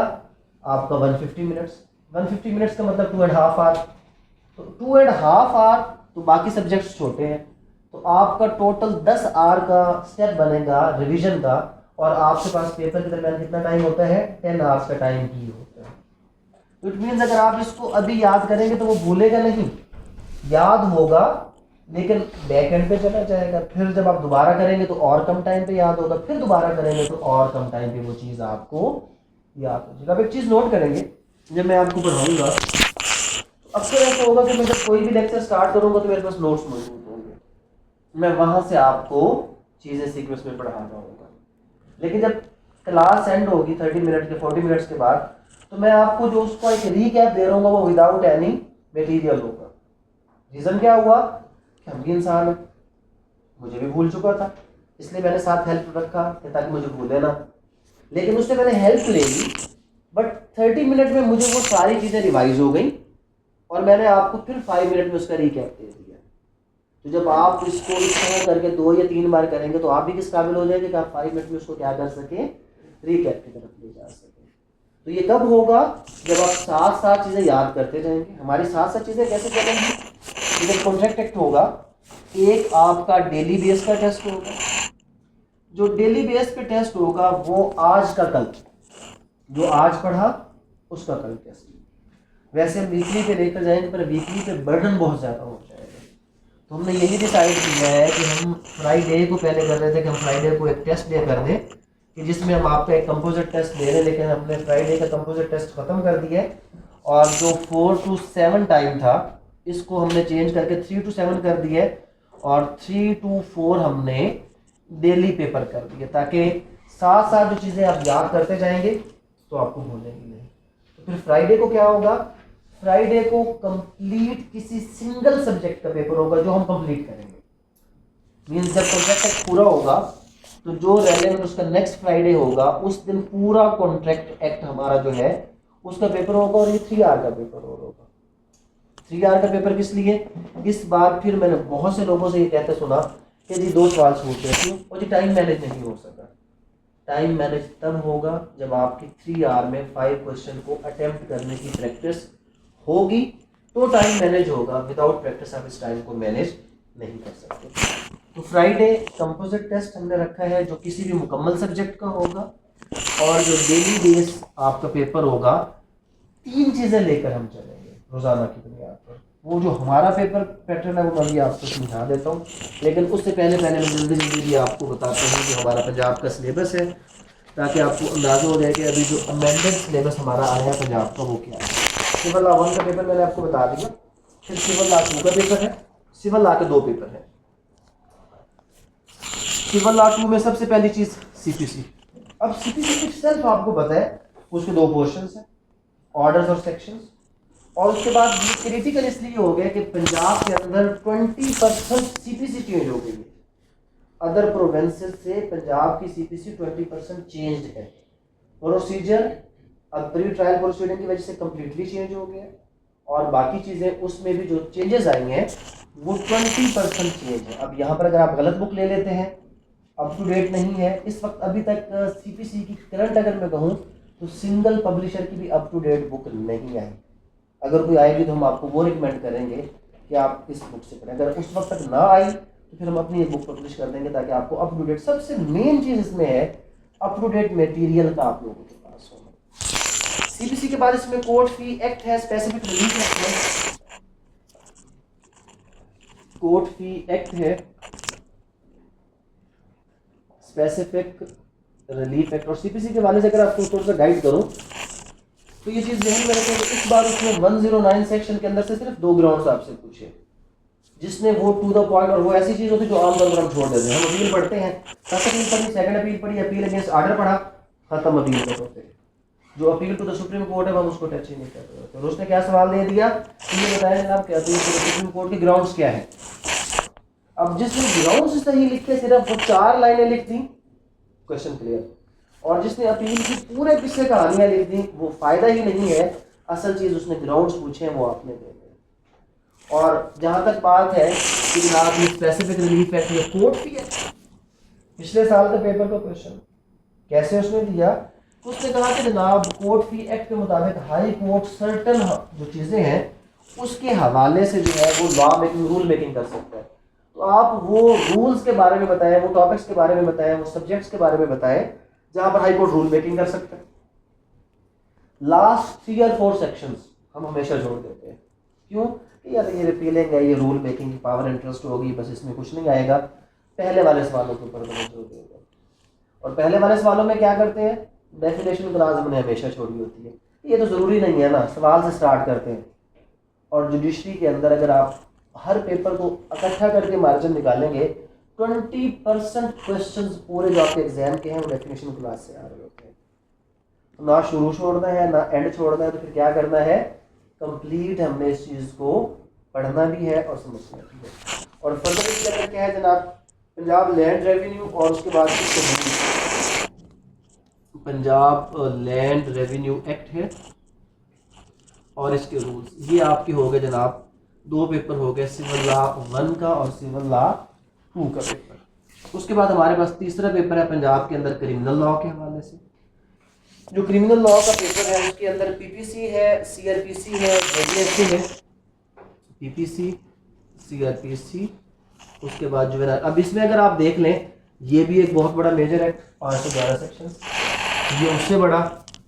आपका 150 मिनट्स। 150 मिनट्स का मतलब 2.5 आवर। तो 2.5 आवर, तो बाकी सब्जेक्ट्स छोटे हैं, तो आपका टोटल 10 आवर का स्टेप बनेगा रिवीजन का, और आपके पास पेपर के दरमियान कितना टाइम होता है, 10 आवर्स का टाइम ही होता है। तो इट मीन्स अगर आप इसको अभी याद करेंगे तो वो भूलेगा नहीं, याद होगा लेकिन बैक एंड पे चला जाएगा। फिर जब आप दोबारा करेंगे तो और कम टाइम पे याद होगा, फिर दोबारा करेंगे तो और कम टाइम पे वो चीज़ आपको याद हो जाएगा। अब एक चीज़ नोट करेंगे, जब मैं आपको पढ़ाऊंगा अक्सर ऐसा होगा कि मैं जब कोई भी लेक्चर स्टार्ट करूंगा तो मेरे पास नोट्स मौजूद होंगे, मैं वहां से आपको चीज़ें सीक्वेंस में पढ़ा रहा हूँगा। लेकिन जब क्लास एंड होगी 30 मिनट के 40 मिनट्स के बाद, तो मैं आपको जो उसको एक रीकैप दे रहा हूँ वो विदाउट एनी मटेरियल होगा। रीज़न क्या हुआ कि हम भी इंसान हैं, मुझे भी भूल चुका था, इसलिए मैंने साथ हेल्प रखा ताकि मुझे भूले ना। लेकिन उससे मैंने हेल्प ले ली, बट 30 मिनट में मुझे वो सारी चीज़ें रिवाइज हो गई और मैंने आपको फिर 5 मिनट में उसका रीकैप दे दिया। तो जब आप इसको इस तरह करके 2 या 3 बार करेंगे तो आप भी किस काबिल हो जाएंगे कि आप 5 मिनट में उसको क्या कर सकें, रीकैप की तरफ ले जा सकें। तो ये कब होगा, जब आप साथ साथ चीज़ें याद करते जाएंगे। हमारी साथ साथ चीज़ें कैसे चलेंगी? जब कॉन्ट्रैक्ट एक्ट होगा, एक आपका डेली बेस का टेस्ट होगा, जो डेली बेस पे टेस्ट होगा वो आज का कल, जो आज पढ़ा उसका कल टेस्ट। वैसे हम वीकली पे लेकर जाएंगे पर वीकली पे बर्डन बहुत ज़्यादा हो जाएगा, तो हमने यही डिसाइड किया है कि हम फ्राइडे को पहले कर रहे थे कि हम फ्राइडे को एक टेस्ट डे कर दें कि जिसमें हम आपका एक कंपोजिट टेस्ट दे रहे हैं। लेकिन हमने फ्राइडे का कंपोजिट टेस्ट ख़त्म कर दिया है और जो 4 to 7 टाइम था इसको हमने चेंज करके 3 to 7 कर दिया है, और 3 to 4 हमने डेली पेपर कर दिया, ताकि साथ साथ जो चीज़ें आप याद करते जाएंगे तो आपको भूलेंगे नहीं। तो फिर फ्राइडे को क्या होगा, फ्राइडे को कंप्लीट किसी सिंगल सब्जेक्ट का पेपर होगा जो हम कंप्लीट करेंगे। मीन्स जब कॉन्ट्रैक्ट पूरा होगा तो जो रेलेवेंट उसका नेक्स्ट फ्राइडे होगा उस दिन पूरा कॉन्ट्रैक्ट एक्ट हमारा जो है उसका पेपर होगा, और ये 3 आवर का पेपर होगा। 3 आवर का पेपर किस लिए? इस बार फिर मैंने बहुत से लोगों से ये कहते सुना कि जी 2 सवाल छूट गए, क्यों? और जी टाइम मैनेज नहीं हो सका। टाइम मैनेज तब होगा जब आपकी 3 आवर में 5 क्वेश्चन को अटेम्प्ट करने की प्रैक्टिस होगी, तो टाइम मैनेज होगा। विदाउट प्रैक्टिस आप इस टाइम को मैनेज नहीं कर सकते। तो फ्राइडे कंपोजिट टेस्ट हमने रखा है जो किसी भी मुकम्मल सब्जेक्ट का होगा, और जो डेली बेस आपका पेपर होगा 3 चीज़ें लेकर हम चलेंगे रोज़ाना की बुनियाद पर। वो जो हमारा पेपर पैटर्न है वो मैं अभी आपको समझा देता हूँ, लेकिन उससे पहले मैं जल्दी जल्दी भी आपको बताता हूँ जो हमारा पंजाब का सिलेबस है, ताकि आपको अंदाज़ा हो जाए कि अभी जो अमेंडेड सिलेबस हमारा आया है पंजाब का वो क्या है। सिविल लॉ 1 का पेपर मैंने आपको बता दिया, फिर सिविल लॉ 2 का पेपर है, सिविल लॉ के 2 पेपर हैं। सिविल लॉ 2 में सबसे पहली चीज़ सीपीसी। अब सीपीसी इटसेल्फ आपको पता है उसके 2 पोर्शंस हैं, ऑर्डर्स और सेक्शंस। और उसके बाद ये क्रिटिकल इसलिए हो गया कि पंजाब के अंदर 20% सीपीसी चेंज हो गई है। अदर प्रोविंसेस से पंजाब की सीपीसी 20% चेंज्ड है। प्रोसीजर अब प्री ट्रायल प्रोसीडिंग की वजह से कंप्लीटली चेंज हो गया, और बाकी चीज़ें उसमें भी जो चेंजेस आई हैं वो 20% चेंज है। अब यहाँ पर अगर आप गलत बुक ले लेते हैं, अप टू डेट नहीं है इस वक्त, अभी तक सीपीसी की करंट अगर मैं कहूँ तो सिंगल पब्लिशर की भी अप टू डेट बुक नहीं आई। अगर कोई आएगी तो हम आपको वो रिकमेंड करेंगे कि आप इस बुक से करें। अगर उस वक्त तक ना आई तो फिर हम अपनी एक बुक पब्लिश कर देंगे, ताकि आपको अप टू डेट, सबसे मेन चीज़ इसमें है अप टू डेट मटेरियल का आप लोगों के पास होना। सीपीसी के बाद इसमें कोर्ट फी एक्ट है, स्पेसिफिक रिलीफ एक्ट है, कोर्ट फी एक्ट है, स्पेसिफिक रिलीफ एक्ट। और सीपीसी के वाले से अगर आपको थोड़ा सा गाइड करूं तो ये चीज़ ध्यान में रखें कि इस बार उसमें 109 सेक्शन के अंदर से सिर्फ 2 ग्राउंड्स आपसे पूछे, जिसने वो टू द पॉइंट, और वो ऐसी चीज़ होती है जो आमतौर पर हम छोड़ देते हैं। हम अपील पढ़ते हैं, फर्स्ट अपील पढ़ी, सेकंड अपील पढ़ी, अपील अगेंस्ट आर्डर पढ़ा, खत्म अपील को पढ़ते हैं। जो appeal to the Supreme Court है हम उसको टच ही नहीं करते होते। और उसने क्या सवाल दे दिया, ये बताया जनाब कि appeal to the Supreme Court के ग्राउंड्स क्या है। अब जिसने ग्राउंड्स सही लिखे सिर्फ वो 4 लाइनें लिख दी, क्वेश्चन क्लियर। और जिसने अपील की पूरे पीछे कहानियां लिख दी वो फायदा ही नहीं है, असल चीज उसने ग्राउंड्स पूछे हैं वो आपने दे दिए। और जहां तक बात है कि जनाब ये स्पेसिफिक रिलीफ एक्ट, ये कोर्ट फी है, पिछले साल का पेपर का क्वेश्चन कैसे उसने दिया, उसने कहा कि जनाब कोर्ट फी एक्ट के मुताबिक हाई कोर्ट सर्टन जो चीजें हैं उसके हवाले से जो है वो लॉ मेकिंग, रूल मेकिंग कर सकता है। तो आप वो रूल्स के बारे में बताएं, वो टॉपिक्स के बारे में बताएं, वो सब्जेक्ट्स के बारे में बताएं जहां पर हाई कोर्ट रूल मेकिंग कर सकता है। लास्ट 3 और 4 सेक्शंस हम हमेशा जोड़ देते हैं, क्यों कि यार ये रिपीलिंग है, ये रूल मेकिंग की पावर इंटरेस्ट होगी, बस इसमें कुछ नहीं आएगा। पहले वाले सवालों के ऊपर जोर देगा। और पहले वाले सवालों में क्या करते हैं, डेफिनेशन क्लास हमने हमेशा छोड़ी होती है, ये तो ज़रूरी नहीं है ना, सवाल से स्टार्ट करते हैं। और जुडिशरी के अंदर अगर आप हर पेपर को इकट्ठा करके मार्जिन निकालेंगे, 20% क्वेश्चंस पूरे जो आपके एग्जाम के हैं वो डेफिनेशन क्लास से आ रहे होते हैं। तो ना शुरू छोड़ना है ना एंड छोड़ना है, तो फिर क्या करना है, कंप्लीट हमने इस चीज़ को पढ़ना भी है और समझना भी है। और फर्दर इसके अंदर क्या है जनाब, पंजाब लैंड रेवेन्यू, और उसके बाद पंजाब लैंड रेवेन्यू एक्ट है और इसके रूल्स, ये आपके हो गए जनाब 2 पेपर हो गए, सिविल लॉ 1 का और सिविल लॉ 2 का पेपर। उसके बाद हमारे पास तीसरा पेपर है पंजाब के अंदर क्रिमिनल लॉ के हवाले से। जो क्रिमिनल लॉ का पेपर है उसके अंदर पीपीसी है, सीआरपीसी है, जेडीएससी है, पीपीसी, सीआरपीसी, उसके बाद जो है, अब इसमें अगर आप देख लें ये भी एक बहुत बड़ा मेजर एक्ट, 511 सेक्शन, ये उससे बड़ा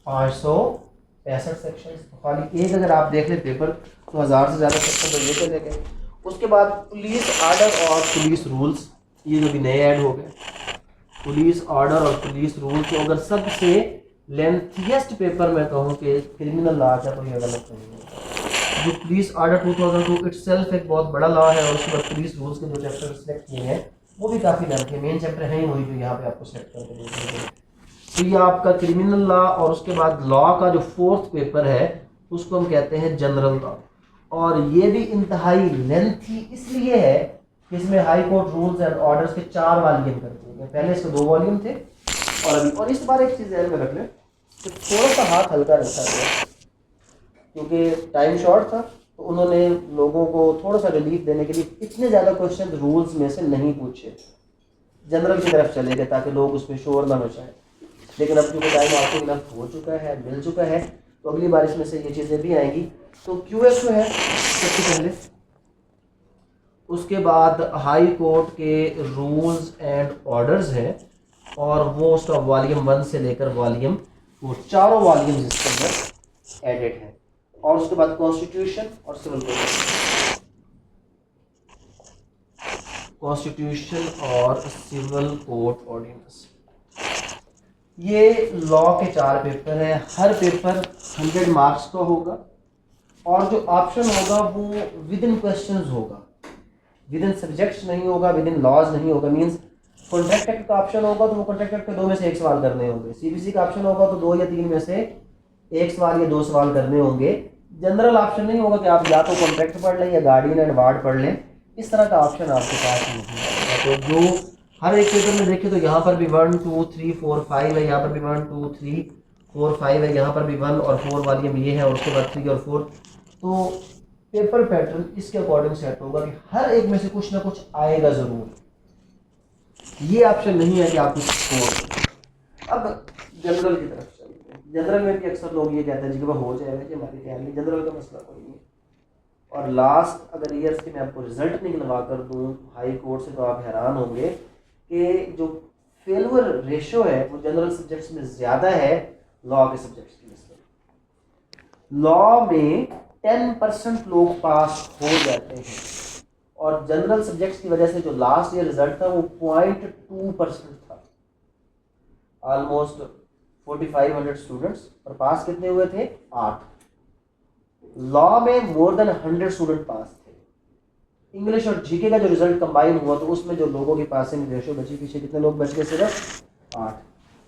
565 सेक्शन। खाली एक अगर आप देख लें पेपर तो 1000 से ज़्यादा सेक्शन तो ये चले गए। उसके बाद पुलिस ऑर्डर और पुलिस रूल्स, ये जो भी नए ऐड हो गए, पुलिस ऑर्डर और पुलिस रूल। तो अगर सबसे लेंथीएस्ट पेपर मैं कहूँ कि क्रिमिनल लॉ का कोई गलत नहीं है। जो पुलिस ऑर्डर 2002 इटसेल्फ एक बहुत बड़ा लॉ है, और उसके बाद पुलिस रूल्स के जो चैप्टर सिलेक्ट किए हैं वो भी काफ़ी लेंथी है, मेन चैप्टर है ही वही जो यहाँ पे आपको सेलेक्ट करके देंगे। तो ये आपका क्रिमिनल लॉ, और उसके बाद लॉ का जो 4th पेपर है उसको हम कहते हैं जनरल लॉ। और ये भी इंतहाई लेंथी इसलिए है कि इसमें high court rules and orders के 4 वॉल्यूम करते हैं, पहले इसके 2 वॉल्यूम थे। और इस बार एक चीज़ ध्यान में रख लें कि थोड़ा सा हाथ हल्का रखा गया, क्योंकि टाइम शॉर्ट था, तो उन्होंने लोगों को थोड़ा सा रिलीफ देने के लिए इतने ज़्यादा क्वेश्चन रूल्स में से नहीं पूछे, जनरल की तरफ चले गए ताकि लोग उसमें शोर ना मचाएं। लेकिन अब क्योंकि टाइम आपको इनफ हो चुका है, मिल चुका है, तो अगली बार इसमें से ये चीज़ें भी आएंगी। तो क्यूएसओ है सबसे पहले, उसके बाद हाई कोर्ट के रूल्स एंड ऑर्डर्स है, और वो उसका वॉल्यूम 1 से लेकर वॉल्यूम 4 चारों वॉल्यूम्स इसके अंदर एडेड है। और उसके बाद कॉन्स्टिट्यूशन और सिविल कोड, कॉन्स्टिट्यूशन और सिविल कोड ऑर्डिनेंस। ये लॉ के 4 पेपर हैं, हर पेपर 100 मार्क्स का होगा और जो ऑप्शन होगा वो विद इन क्वेश्चंस होगा, विद इन सब्जेक्ट्स नहीं होगा, विद इन लॉज नहीं होगा। मींस कॉन्ट्रैक्ट एक्ट का ऑप्शन होगा तो वो कॉन्ट्रैक्ट एक्ट के 2 में से 1 सवाल करने होंगे, सीबीसी का ऑप्शन होगा तो 2 या 3 में से 1 सवाल या 2 सवाल करने होंगे। जनरल ऑप्शन नहीं होगा कि आप या तो कॉन्ट्रैक्ट पढ़ लें या गार्डियन एंड वार्ड पढ़ लें, इस तरह का ऑप्शन आपके पास नहीं है। तो जो हर एक पेपर में देखें तो यहाँ पर भी 1 2 3 4 5 है, यहाँ पर भी 1 2 3 4 5 है, यहाँ पर भी 1 और 4 वाली में ये है और उसके बाद 3 और 4। तो पेपर पैटर्न इसके अकॉर्डिंग सेट होगा कि हर एक में से कुछ ना कुछ आएगा जरूर, ये ऑप्शन नहीं है कि आप कुछ छोड़। अब जनरल की तरफ चलते हैं। जनरल में भी अक्सर लोग ये कहते हैं जी कि वह हो जाएगा, कि हमारी तैयारी जनरल का मसला कोई नहीं है। और लास्ट अगर ईयर्स के मैं आपको रिजल्ट निकलवा कर दूँ हाई कोर्ट से तो आप हैरान होंगे कि जो फेलवर रेशो है वो जनरल सब्जेक्ट्स में ज़्यादा है लॉ के सब्जेक्ट्स की नस्बत। लॉ में 10% लोग पास हो जाते हैं और जनरल सब्जेक्ट्स की वजह से जो लास्ट ईयर रिजल्ट था वो 0.2% था। ऑलमोस्ट 4500 स्टूडेंट्स और पास कितने हुए थे? 8। लॉ में मोर देन 100 स्टूडेंट पास थे। इंग्लिश और जीके का जो रिजल्ट कंबाइन हुआ तो उसमें जो लोगों की पासिंग रेशो बची, पीछे कितने लोग बच गए? सिर्फ 8।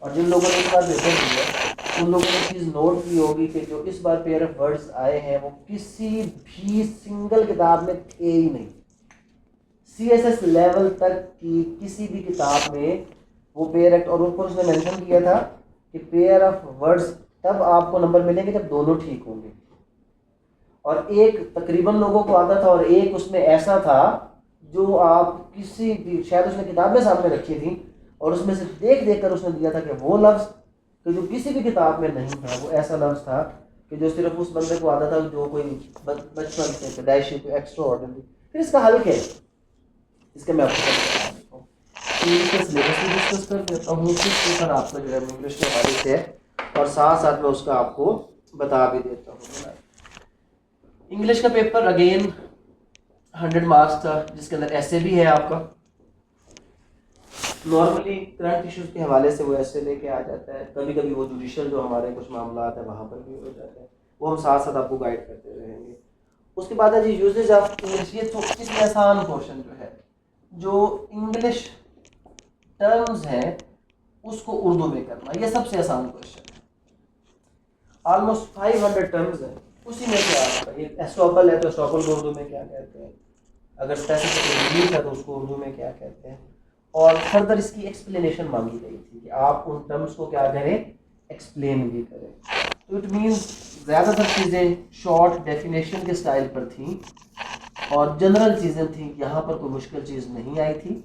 और जिन लोगों ने इस बार पेपर दिया उन लोगों ने चीज़ नोट की होगी कि जो इस बार पेयर ऑफ वर्ड्स आए हैं वो किसी भी सिंगल किताब में थे ही नहीं। CSS लेवल तक की किसी भी किताब में वो पेयर एक्ट, और ऊपर उसने मेंशन किया था कि पेयर ऑफ वर्ड्स तब आपको नंबर मिलेंगे जब दोनों ठीक होंगे। और एक तकरीबन लोगों को आता था और एक उसमें ऐसा था जो आप किसी भी, शायद उसने किताबें सामने रखी थी और उसमें से देख देख कर उसने दिया था कि वो लफ्ज़ कि जो किसी भी किताब में नहीं था, वो ऐसा लफ्ज़ था कि जो सिर्फ उस बंदे को आता था जो कोई बचपन से पैदाइशी कोई एक्स्ट्रा ऑर्डिनरी। फिर इसका हल क्या है? इसके मैं आपको सिलेबस भी डिस्कस कर देता हूँ, किस पेपर आपका जो है इंग्लिश के हवाले से है और साथ साथ में उसका आपको बता भी देता हूँ। इंग्लिश का पेपर अगेन 100 मार्क्स था जिसके अंदर ऐसे भी है आपका। नॉर्मली करंट इश्यूज के हवाले से वो ऐसे लेके आ जाता है, कभी कभी वो जुडिशल जो हमारे कुछ मामला है वहाँ पर भी हो जाता है, वो हम साथ साथ आपको गाइड करते रहेंगे। उसके बाद है जी यूजेज ऑफ इंग्लिश। ये तो इसमें आसान क्वेश्चन जो है, जो इंग्लिश टर्म्स हैं उसको उर्दू में करना, ये सबसे आसान क्वेश्चन है। ऑलमोस्ट 500 टर्म्स हैं, उसी में से आपका ये एस्टॉपल है तो एस्टॉपल को उर्दू में क्या कहते हैं, अगर स्पेसिफिक रिलीफ है तो उसको उर्दू में क्या कहते हैं, और फर्दर इसकी एक्सप्लेनेशन मांगी गई थी कि आप उन टर्म्स को क्या करें, एक्सप्लेन भी करें। तो इट मीन्स ज़्यादातर चीज़ें शॉर्ट डेफिनेशन के स्टाइल पर थी और जनरल चीज़ें थी, यहाँ पर कोई मुश्किल चीज़ नहीं आई थी।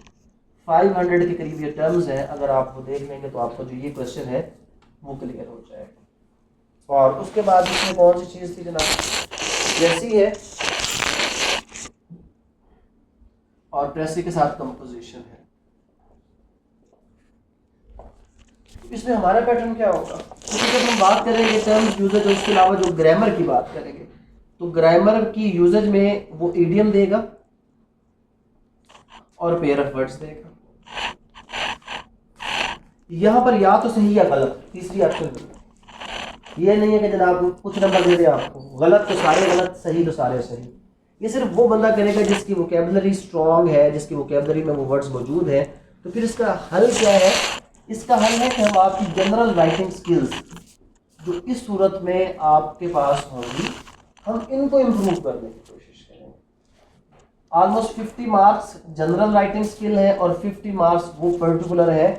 500 के करीब ये टर्म्स हैं, अगर आप वो देख लेंगे तो आपका जो ये क्वेश्चन है वो क्लियर हो जाएगा। और उसके बाद इसमें कौन सी चीज़ थी जनाब, जैसी है और ट्रेसी के साथ कंपोजिशन है। इसमें हमारा पैटर्न क्या होगा, क्योंकि जब हम बात करेंगे टर्म्स यूजेज और उसके अलावा जो ग्रामर की बात करेंगे तो ग्रामर की यूजेज में वो इडियम देगा और पेयर ऑफ वर्ड्स देगा। यहाँ पर या तो सही या गलत, तीसरी ऑप्शन नहीं। ये नहीं है कि जनाब कुछ नंबर दे दे आपको, गलत तो सारे गलत, सही तो सारे सही। ये सिर्फ वो बंदा करेगा जिसकी वोकेबलरी स्ट्रॉन्ग है, जिसकी वोकेबलरी में वो वर्ड्स मौजूद है। तो फिर इसका हल क्या है? इसका हल है कि हम आपकी जनरल राइटिंग स्किल्स जो इस सूरत में आपके पास होंगी, हम इनको इम्प्रूव करने की कोशिश करेंगे। Almost 50 marks general writing skill है और 50 मार्क्स वो पर्टिकुलर है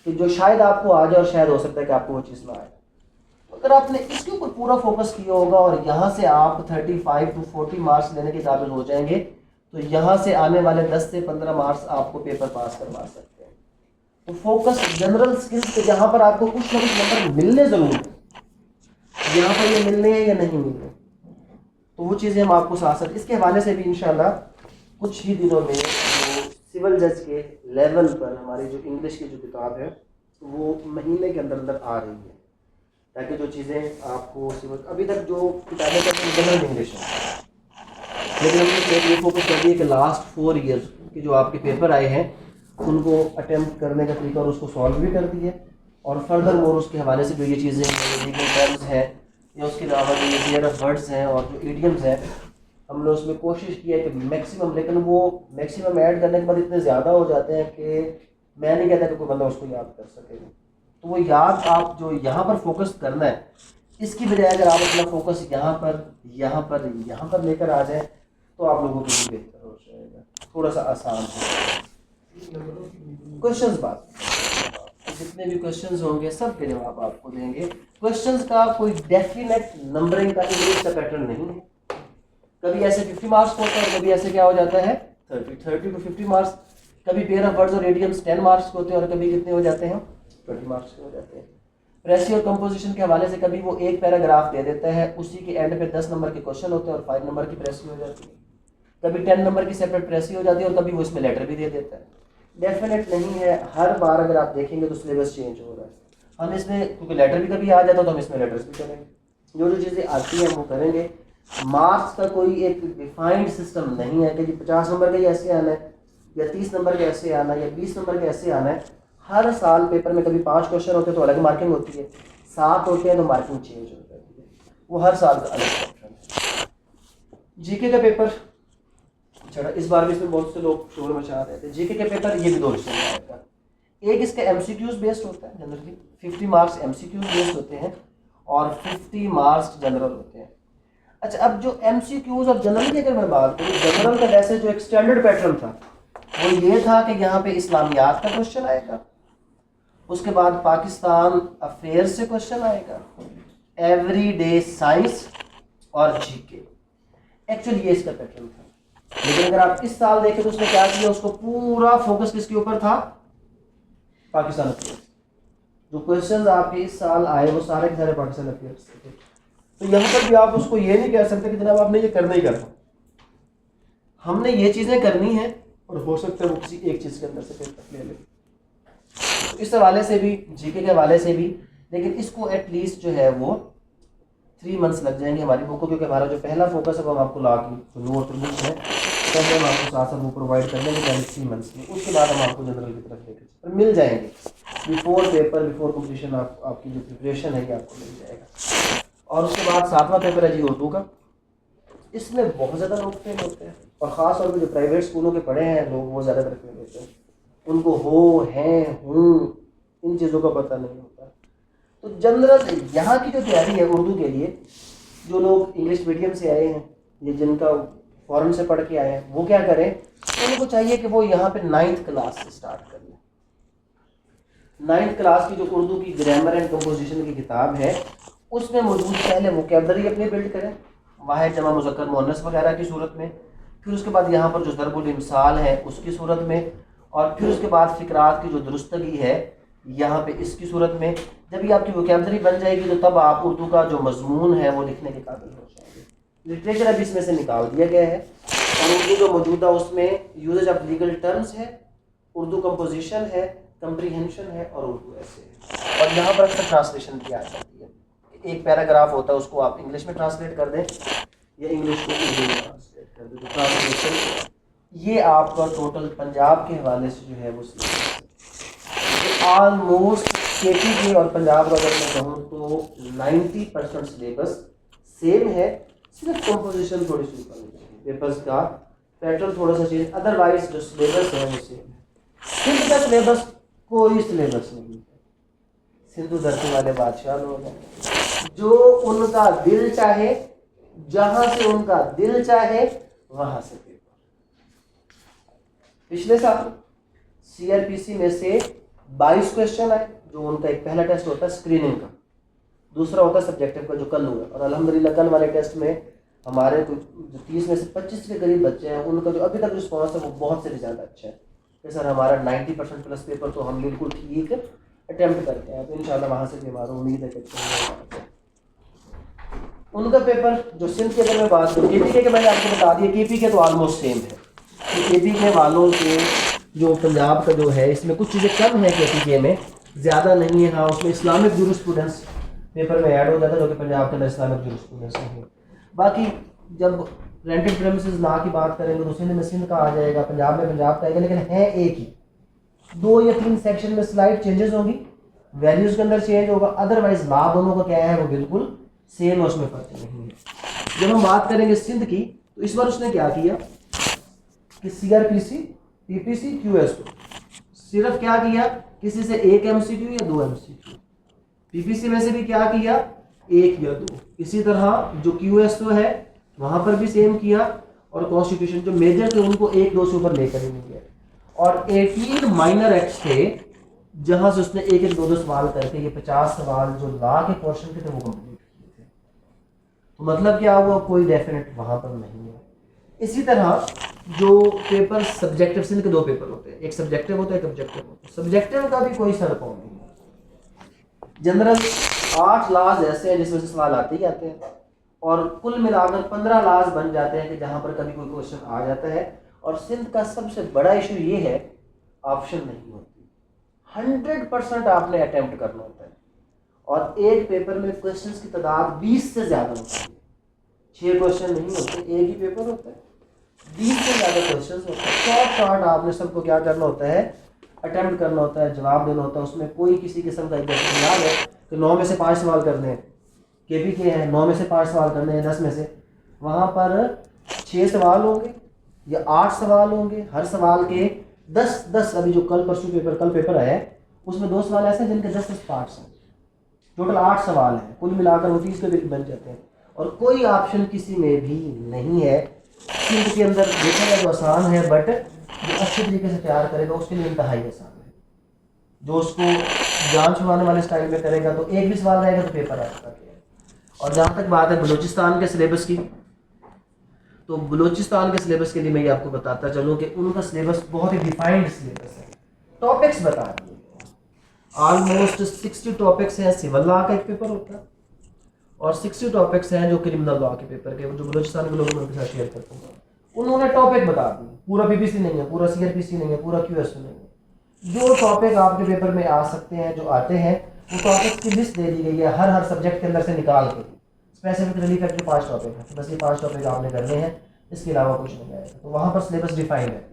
कि जो शायद आपको आ जाए और शायद हो सकता है कि आपको वो चीज़ ना आए। अगर आपने इसके ऊपर पूरा फोकस किया होगा और यहाँ से आप 35 to 40 मार्क्स लेने के काबिल हो जाएंगे तो यहाँ से आने वाले 10 से 15 मार्क्स आपको पेपर पास करवा सकते हैं। तो फोकस जनरल स्किल्स पे, जहाँ पर आपको कुछ ना कुछ नंबर मिलने ज़रूर है, यहाँ पर ये मिलने हैं या नहीं मिलने, तो वो चीज़ें हम आपको साथ साथ इसके हवाले से भी इंशाल्लाह कुछ ही दिनों में जो सिविल जज के लेवल पर हमारी जो इंग्लिश की जो किताब है वो महीने के अंदर अंदर आ रही है, ताकि जो चीज़ें आपको अभी तक जो किताबें करते हैं जनरल इंग्लिश है, लेकिन हमने ये फोकस कर दिया कि लास्ट 4 ईयर के जो आपके पेपर आए हैं उनको अटेम्प्ट करने का तरीका और उसको सॉल्व भी कर दिया, और फर्दर मोर उसके हवाले से जो ये चीज़ें हैं, लीगल टर्म्स हैं या उसके अलावा जो ये पेयर ऑफ वर्ड्स हैं और जो इडियम्स हैं, हमने उसमें कोशिश की है कि मैक्सिमम, लेकिन वो मैक्सिमम ऐड करने के बाद इतने ज़्यादा हो जाते हैं कि मैं नहीं कहता कि कोई बंदा उसको याद कर सकेगा। तो वो याद आप जो यहाँ पर फोकस करना है, इसकी बजाय अगर आप अपना फोकस यहाँ पर लेकर आ जाए तो आप लोगों के लिए बेहतर हो जाएगा, थोड़ा सा आसान है। क्वेश्चंस बात, जितने भी क्वेश्चंस होंगे सब के जवाब आपको देंगे। क्वेश्चंस का कोई डेफिनेट नंबरिंग का इंग्लिश का पैटर्न नहीं है, कभी ऐसे 50 मार्क्स होता है और कभी ऐसे क्या हो जाता है 30 टू 50 मार्क्स, कभी पेयर ऑफ वर्ड्स और इडियम्स 10 मार्क्स के होते हैं और कभी कितने हो जाते हैं 20 मार्क्स के हो जाते हैं। प्रेसी और कंपोजिशन के हवाले से कभी वो एक पैराग्राफ दे देता है, उसी के एंड पे 10 नंबर के क्वेश्चन होते हैं और 5 नंबर की प्रेसी हो जाती है, कभी 10 नंबर की सेपरेट प्रेसी हो जाती है और कभी वो इसमें लेटर भी दे देता है। डेफिनेट नहीं है, हर बार अगर आप देखेंगे तो सिलेबस चेंज हो रहा है। हम इसमें क्योंकि लेटर भी कभी आ जाता है तो हम इसमें लेटर्स भी करेंगे, जो जो चीज़ें आती हैं वो करेंगे। मार्क्स का कोई एक डिफाइंड सिस्टम नहीं है कि जी 50 नंबर का ही ऐसे आना है या 30 नंबर का ऐसे आना है या 20 नंबर का ऐसे आना है। हर साल पेपर में कभी 5 क्वेश्चन होते हैं तो अलग मार्किंग होती है, 7 होते हैं तो मार्किंग चेंज हो जाती है, वो हर साल का अलग पैटर्न है। जीके का पेपर चढ़ा, इस बार भी इसमें बहुत से लोग शोर मचा रहे थे। जीके के पेपर ये भी 2 हिस्सों में आएगा, एक इसका एमसीक्यूज बेस्ड होता है, जनरली 50 मार्क्स एमसीक्यूज बेस्ड होते हैं और 50 मार्क्स जनरल होते हैं। अच्छा, अब जो एमसीक्यूज और जनरल की अगर मैं बात करूँ, जनरल का वैसे जो एक स्टैंडर्ड पैटर्न था वो ये था कि यहाँ पे इस्लामियात का क्वेश्चन आएगा, उसके बाद पाकिस्तान अफेयर्स से क्वेश्चन आएगा, एवरीडे साइंस और जीके। एक्चुअली ये इसका पैटर्न था, लेकिन अगर आप इस साल देखें तो उसने क्या किया, उसको पूरा फोकस किसके ऊपर था, पाकिस्तान अफेयर्स। जो क्वेश्चंस आपके इस साल आए वो सारे के सारे पाकिस्तान अफेयर्स थे। तो यहाँ पर भी आप उसको ये नहीं कह सकते कि जनाब आपने ये करना ही करना, हमने ये चीज़ें करनी है और हो सकता है वो किसी एक चीज़ के अंदर से पेपर ले ले। तो इस हवाले से भी, जीके के हवाले से भी, लेकिन इसको एटलीस्ट जो है वो 3 मंथ्स लग जाएंगे हमारी बुक को, क्योंकि हमारा जो पहला फोकस है वो हम आपको ला की नोट है तो हम आपको साथ साथ वो प्रोवाइड कर देंगे पहले 3 मंथ्स की, उसके बाद हम आपको जनरल की तरफ लेकर मिल जाएंगे। बिफोर पेपर, बिफोर कंपटीशन आपकी जो प्रिपरेशन है ये आपको मिल जाएगा। और उसके बाद 7वां पेपर है जी उर्दू का। इसमें बहुत ज़्यादा लोग फेल होते हैं और ख़ास तौर पर जो प्राइवेट स्कूलों के पढ़े हैं लोग वो ज़्यादातर फेल होते हैं, उनको हो, हैं, हूँ, इन चीज़ों का पता नहीं होता। तो जनरल यहाँ की जो तैयारी है उर्दू के लिए, जो लोग इंग्लिश मीडियम से आए हैं या जिनका फॉरेन से पढ़ के आए हैं वो क्या करें, उनको चाहिए कि वो यहाँ पे 9th क्लास से स्टार्ट कर लें। 9th क्लास की जो उर्दू की ग्रामर एंड कंपोजिशन की किताब है उसमें मौजूद पहले वोकैबुलरी अपने बिल्ड करें, वाहिद जमा मुज़क्कर मुअन्नस वगैरह की सूरत में, फिर उसके बाद यहाँ पर जो ज़रबुल इमसाल है उसकी सूरत में, और फिर उसके बाद फ़िक्रात की जो दुरुस्तगी है यहाँ पे इसकी सूरत में। जब ये आपकी वोकैबुलरी बन जाएगी तो तब आप उर्दू का जो मजमून है वो लिखने के काबिल हो जाएंगे। लिटरेचर अब इसमें से निकाल दिया गया है और उर्दू जो मौजूदा उसमें यूजेज ऑफ लीगल टर्म्स है, उर्दू कंपोजिशन है, कंप्रीहेंशन है और उर्दू ऐसे है। और यहाँ पर अक्सर ट्रांसलेशन भी आ जाती है, एक पैराग्राफ होता है उसको आप इंग्लिश में ट्रांसलेट कर दें या इंग्लिश को उर्दू में ट्रांसलेट कर दें। तो ट्रांसलेशन ये आपका टोटल पंजाब के हवाले से जो है वो ऑलमोस्ट KP और पंजाब का अगर मैं कहूँ तो 90% सिलेबस सेम है, सिर्फ कंपोजिशन थोड़ी सी ऊपर है, पेपर्स का पैटर्न थोड़ा सा चेंज, अदरवाइज जो सिलेबस है वो सेम है। सिंध का सिलेबस कोई सिलेबस नहीं है, सिंधु धरती वाले बादशाह लोग हैं, जो उनका दिल चाहे, जहां से उनका दिल चाहे वहां से पेपर। पिछले साल CRPC में से 22 क्वेश्चन आए, जो उनका एक पहला टेस्ट होता है स्क्रीनिंग का, दूसरा होता है सब्जेक्टिव का जो कल हुआ, और अल्हम्दुलिल्लाह कल वाले टेस्ट में हमारे जो 30 में से 25 के करीब बच्चे हैं उनका जो अभी तक रिस्पॉन्स है वो बहुत से ज़्यादा अच्छा है कि सर हमारा 90% प्लस पेपर तो हम बिल्कुल ठीक अटेम्प्ट करते हैं। तो इंशाल्लाह वहाँ से भी हमारा उम्मीद है कि उनका पेपर जो सिंध की अगर मैं बात करूँ, KPK के मैंने आपको बता दिया, KPK तो ऑलमोस्ट सेम है। तो KPK वालों के जो पंजाब का जो है इसमें कुछ चीज़ें कम है, KPK में ज़्यादा नहीं है। हाँ, उसमें इस्लामिक जूरिस्प्रूडेंस पेपर में ऐड हो जाता है, जो कि पंजाब के अंदर इस्लामिक जूरिस्प्रूडेंस है। बाकी जब रेंटेड प्रेमिसेस ना की बात करेंगे तो सिंध में सिंध का आ जाएगा, पंजाब में पंजाब का आएगा, लेकिन है एक ही। 2 या 3 सेक्शन में स्लाइड चेंजेस होंगी, वैल्यूज के अंदर चेंज होगा, अदरवाइज लॉ दोनों का क्या है वो बिल्कुल सेम, उसमें फर्क नहीं है। जब हम बात करेंगे सिंध की तो इस बार उसने क्या किया कि सीआरपीसी, पीपीसी, क्यूएसओ, सिर्फ क्या किया, किसी से 1 एमसीक्यू या 2 एमसीक्यू, पीपीसी में से भी क्या किया 1 या 2, इसी तरह जो क्यूएसओ है वहां पर भी सेम किया, और कॉन्स्टिट्यूशन जो मेजर थे उनको 1-2 से ऊपर लेकर ही नहीं गया। और 18 माइनर एक्ट्स थे जहां से उसने 1-1, 2-2 सवाल करके ये 50 सवाल जो लॉ के पोर्शन के थे वो कंप्लीट किए थे। तो मतलब क्या हुआ, कोई डेफिनेट वहां पर नहीं है। इसी तरह जो पेपर सब्जेक्टिव, सिंध के 2 पेपर होते हैं, एक सब्जेक्टिव होता है, एक ऑब्जेक्टिव होता है। सब्जेक्टिव का भी कोई सर पाँव नहीं है। जनरल 8 लॉज ऐसे हैं जिसमें से सवाल आते ही आते हैं, और कुल मिलाकर 15 लॉज बन जाते हैं कि जहां पर कभी कोई क्वेश्चन आ जाता है। और सिंध का सबसे बड़ा इशू ये है, ऑप्शन नहीं होती, 100% आपने अटेम्प्ट करना होता है, और एक पेपर में क्वेश्चंस की तादाद 20 से ज्यादा होती है। 6 क्वेश्चन नहीं होते, एक ही पेपर होता है, 20 से ज्यादा क्वेश्चंस होते हैं। शॉर्ट आपने सबको क्या करना होता है, अटेम्प्ट करना होता है, जवाब देना होता है। उसमें कोई किसी किस्म का एग्जाम याद है कि 9 में से 5 सवाल करने हैं, केपी के हैं 9 में से 5 सवाल करने हैं 10 में से, वहाँ पर 6 सवाल होंगे या 8 सवाल होंगे, हर सवाल के 10-10। अभी जो कल पेपर आया है उसमें 2 सवाल ऐसे हैं जिनके 10-10 पार्ट्स हैं, टोटल 8 सवाल हैं, कुल मिलाकर वो 30 के बिल बन जाते हैं। और कोई ऑप्शन किसी में भी नहीं है। सिंध के अंदर देखा जाए तो आसान है, बट जो अच्छे तरीके से तैयार करेगा उसके लिए इंतहाई आसान है। जो उसको जान छुड़ाने वाले स्टाइल में करेगा तो एक भी सवाल रहेगा तो पेपर आएगा। और जहाँ तक बात है बलूचिस्तान के सिलेबस की, तो बलूचिस्तान के सिलेबस के लिए मैं ये आपको बताता चलूँ कि उनका सिलेबस बहुत ही डिफाइंड सिलेबस है। टॉपिक्स बता दिए, ऑलमोस्ट 60 टॉपिक्स हैं। सिविल लॉ का एक पेपर होता है, और 60 टॉपिक्स हैं जो क्रिमिनल लॉ के पेपर के, जो बलूचिस्तान के लोगों में उनके साथ शेयर करता हूँ। उन्होंने टॉपिक बता दिए, पूरा पीपीसी नहीं है, पूरा सीआरपीसी नहीं है, पूरा क्यूएसओ नहीं है। जो टॉपिक आपके पेपर में आ सकते हैं, जो आते हैं, वो टॉपिक्स की लिस्ट दे दी गई है हर सब्जेक्ट के अंदर से निकाल के। स्पेसिफिक रिलीफ एक्ट के 5 टॉपिक है, बस ये 5 टॉपिक आपने करने हैं, इसके अलावा कुछ नहीं आएगा। तो वहाँ पर सिलेबस डिफाइंड है,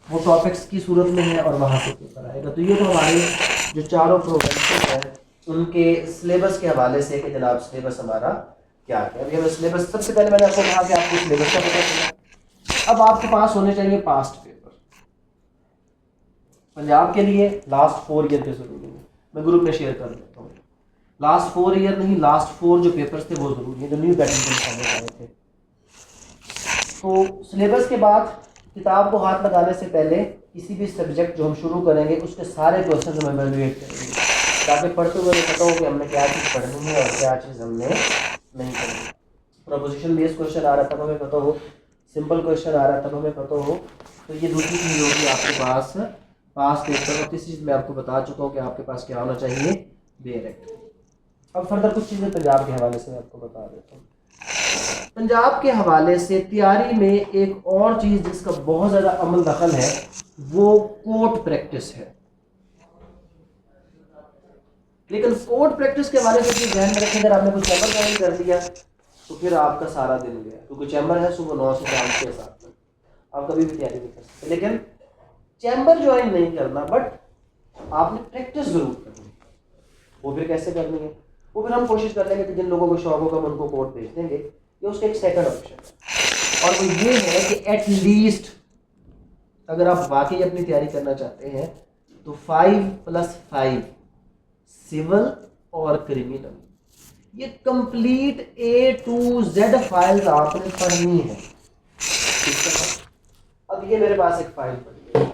वो टॉपिक्स की सूरत में है, और वहाँ से पेपर आएगा। तो ये तो हमारे जो चारों प्रोग्राम हैं उनके सिलेबस के हवाले से कि जनाब सिलेबस हमारा क्या है। अभी हमें सिलेबस, सबसे पहले मैंने आपको कहा कि आपको सिलेबस का पता चला। अब आपके पास होने चाहिए पास्ट पेपर। पंजाब के लिए लास्ट 4 ईयर के जरूरी है, मैं ग्रुप में शेयर कर देता हूँ। लास्ट 4 ईयर नहीं, लास्ट 4 जो पेपर्स थे वो जरूरी है, जो न्यू पैटर्न के मुताबिक आए थे। तो सिलेबस के बाद किताब को हाथ लगाने से पहले किसी भी सब्जेक्ट जो हम शुरू करेंगे उसके सारे क्वेश्चन हम एवेल्युएट करेंगे, ताकि पढ़ते हुए पता हो कि हमने क्या चीज़ पढ़नी है और क्या चीज़ हमने नहीं पढ़नी। प्रोपोजिशन बेस्ड क्वेश्चन आ रहा है तब हमें पता हो, सिंपल क्वेश्चन आ रहा है तब हमें पता हो। तो ये दूसरी चीज़ होगी आपके पास पास पेपर। और तीसरी चीज़ मैं आपको बता चुका हूँ कि आपके पास क्या होना चाहिए, बेयर एक्ट। अब फर्दर कुछ चीज़ें पंजाब के हवाले से मैं आपको बता देता हूँ। पंजाब के हवाले से तैयारी में एक और चीज़ जिसका बहुत ज़्यादा अमल दखल है वो कोर्ट प्रैक्टिस है। लेकिन कोर्ट प्रैक्टिस के हवाले से ध्यान में रखें, अगर आपने कोई चैम्बर ज्वाइन कर लिया तो फिर आपका सारा दिन गया, क्योंकि चैम्बर है सुबह 9 से शाम 6-7 तक, आप कभी भी तैयारी नहीं कर सकते। लेकिन चैम्बर ज्वाइन नहीं करना, बट आपने प्रैक्टिस जरूर करनी। वो फिर कैसे करनी है, वो फिर हम कोशिश कर लेंगे कि जिन लोगों को शौक होगा हम उनको कोर्ट भेज देंगे। ये उसका एक सेकंड ऑप्शन है, और वो ये है कि एटलीस्ट अगर आप वाकई अपनी तैयारी करना चाहते हैं तो 5+5 सिविल और क्रिमिनल, ये complete A to Z files आपने पढ़नी है। अब ये मेरे पास एक फाइल पड़ी है,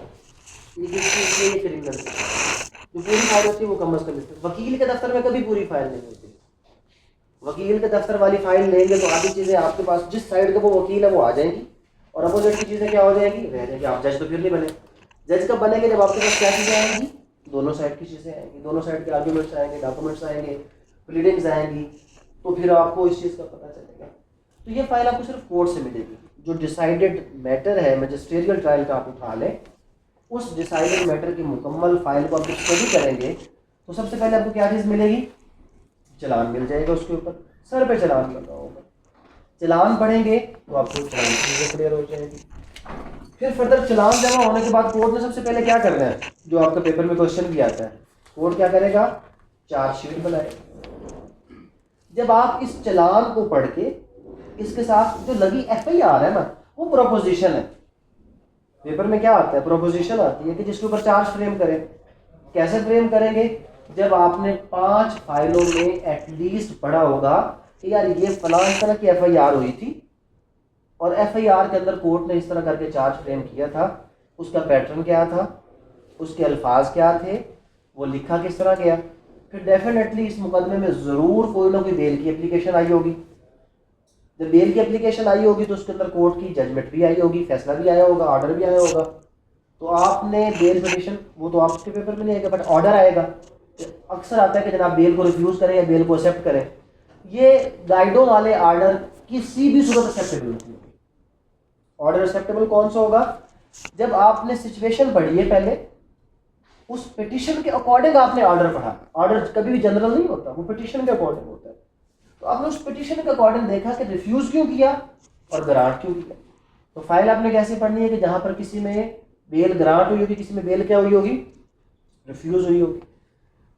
ये क्रिमिनल जो पूरी फाइल होती है वो कम अज कम। वकील के दफ्तर में कभी पूरी फाइल नहीं होती। वकील के दफ्तर वाली फाइल लेंगे तो आधी चीजें आपके पास, जिस साइड का वो वकील है वो आ जाएंगी, और अपोजिट की चीजें क्या हो जाएगी, रह जाएंगी। आप जज तो फिर नहीं बने। जज कब बनेंगे, जब आपके पास क्या चीजें आएंगी, दोनों साइड की चीजें आएंगी, दोनों साइड के आर्ग्यूमेंट्स आएंगे, डॉक्यूमेंट्स आएंगे, प्लीडिंग्स आएंगी, तो फिर आपको इस चीज का पता चलेगा। तो ये फाइल आपको सिर्फ कोर्ट से मिलेगी। जो डिसाइडेड मैटर है मैजिस्ट्रियल ट्रायल का आप उठा लें, उस डिसाइडेड मैटर की मुकम्मल फाइल को आप जब स्टडी करेंगे तो सबसे पहले आपको क्या चीज़ मिलेगी, चलान मिल जाएगा उसके ऊपर, सर पे चलान लगा होगा, चलान पढ़ेंगे तो आपको चलान की चीज़ें क्लियर हो जाएगी। फिर फर्दर चलान जमा होने के बाद कोर्ट ने सबसे पहले क्या करना है, जो आपका पेपर में क्वेश्चन भी आता है, कोर्ट क्या करेगा, चार्जशीट बनाएगा। जब आप इस चलान को पढ़ के इसके साथ जो लगी FIR है ना, वो प्रोपोजिशन है। पेपर में क्या आता है, प्रोपोजिशन आती है कि जिसके ऊपर चार्ज फ्रेम करें। कैसे फ्रेम करेंगे, जब आपने 5 फाइलों में एटलीस्ट पढ़ा होगा कि यार ये फलां इस तरह की FIR हुई थी और FIR के अंदर कोर्ट ने इस तरह करके चार्ज फ्रेम किया था, उसका पैटर्न क्या था, उसके अल्फाज क्या थे, वो लिखा किस तरह गया, फिर डेफिनेटली इस मुकदमे में ज़रूर कोई ना कोई बेल की एप्लीकेशन आई होगी। जब बेल की एप्लीकेशन आई होगी तो उसके अंदर कोर्ट की जजमेंट भी आई होगी, फैसला भी आया होगा, ऑर्डर भी आया होगा। तो आपने बेल पिटीशन, वो तो आपके पेपर में नहीं आएगा, बट ऑर्डर आएगा। अक्सर आता है कि जनाब बेल को रिफ्यूज़ करें या बेल को एक्सेप्ट करें। ये गाइडों वाले ऑर्डर किसी भी सूरत एक्सेप्टेबल नहीं होगी। ऑर्डर एक्सेप्टेबल कौन सा होगा, जब आपने सिचुएशन पढ़ी है पहले, उस पिटीशन के अकॉर्डिंग आपने ऑर्डर पढ़ा। ऑर्डर कभी भी जनरल नहीं होता, वो पिटीशन के अकॉर्डिंग होता है। तो आपने उस पिटीशन के अकॉर्डिंग देखा कि रिफ्यूज़ क्यों किया और ग्रांट क्यों किया। तो फाइल आपने कैसे पढ़नी है कि जहाँ पर किसी में बेल ग्रांट हुई होगी, किसी में बेल क्या हुई होगी, रिफ्यूज़ हुई होगी।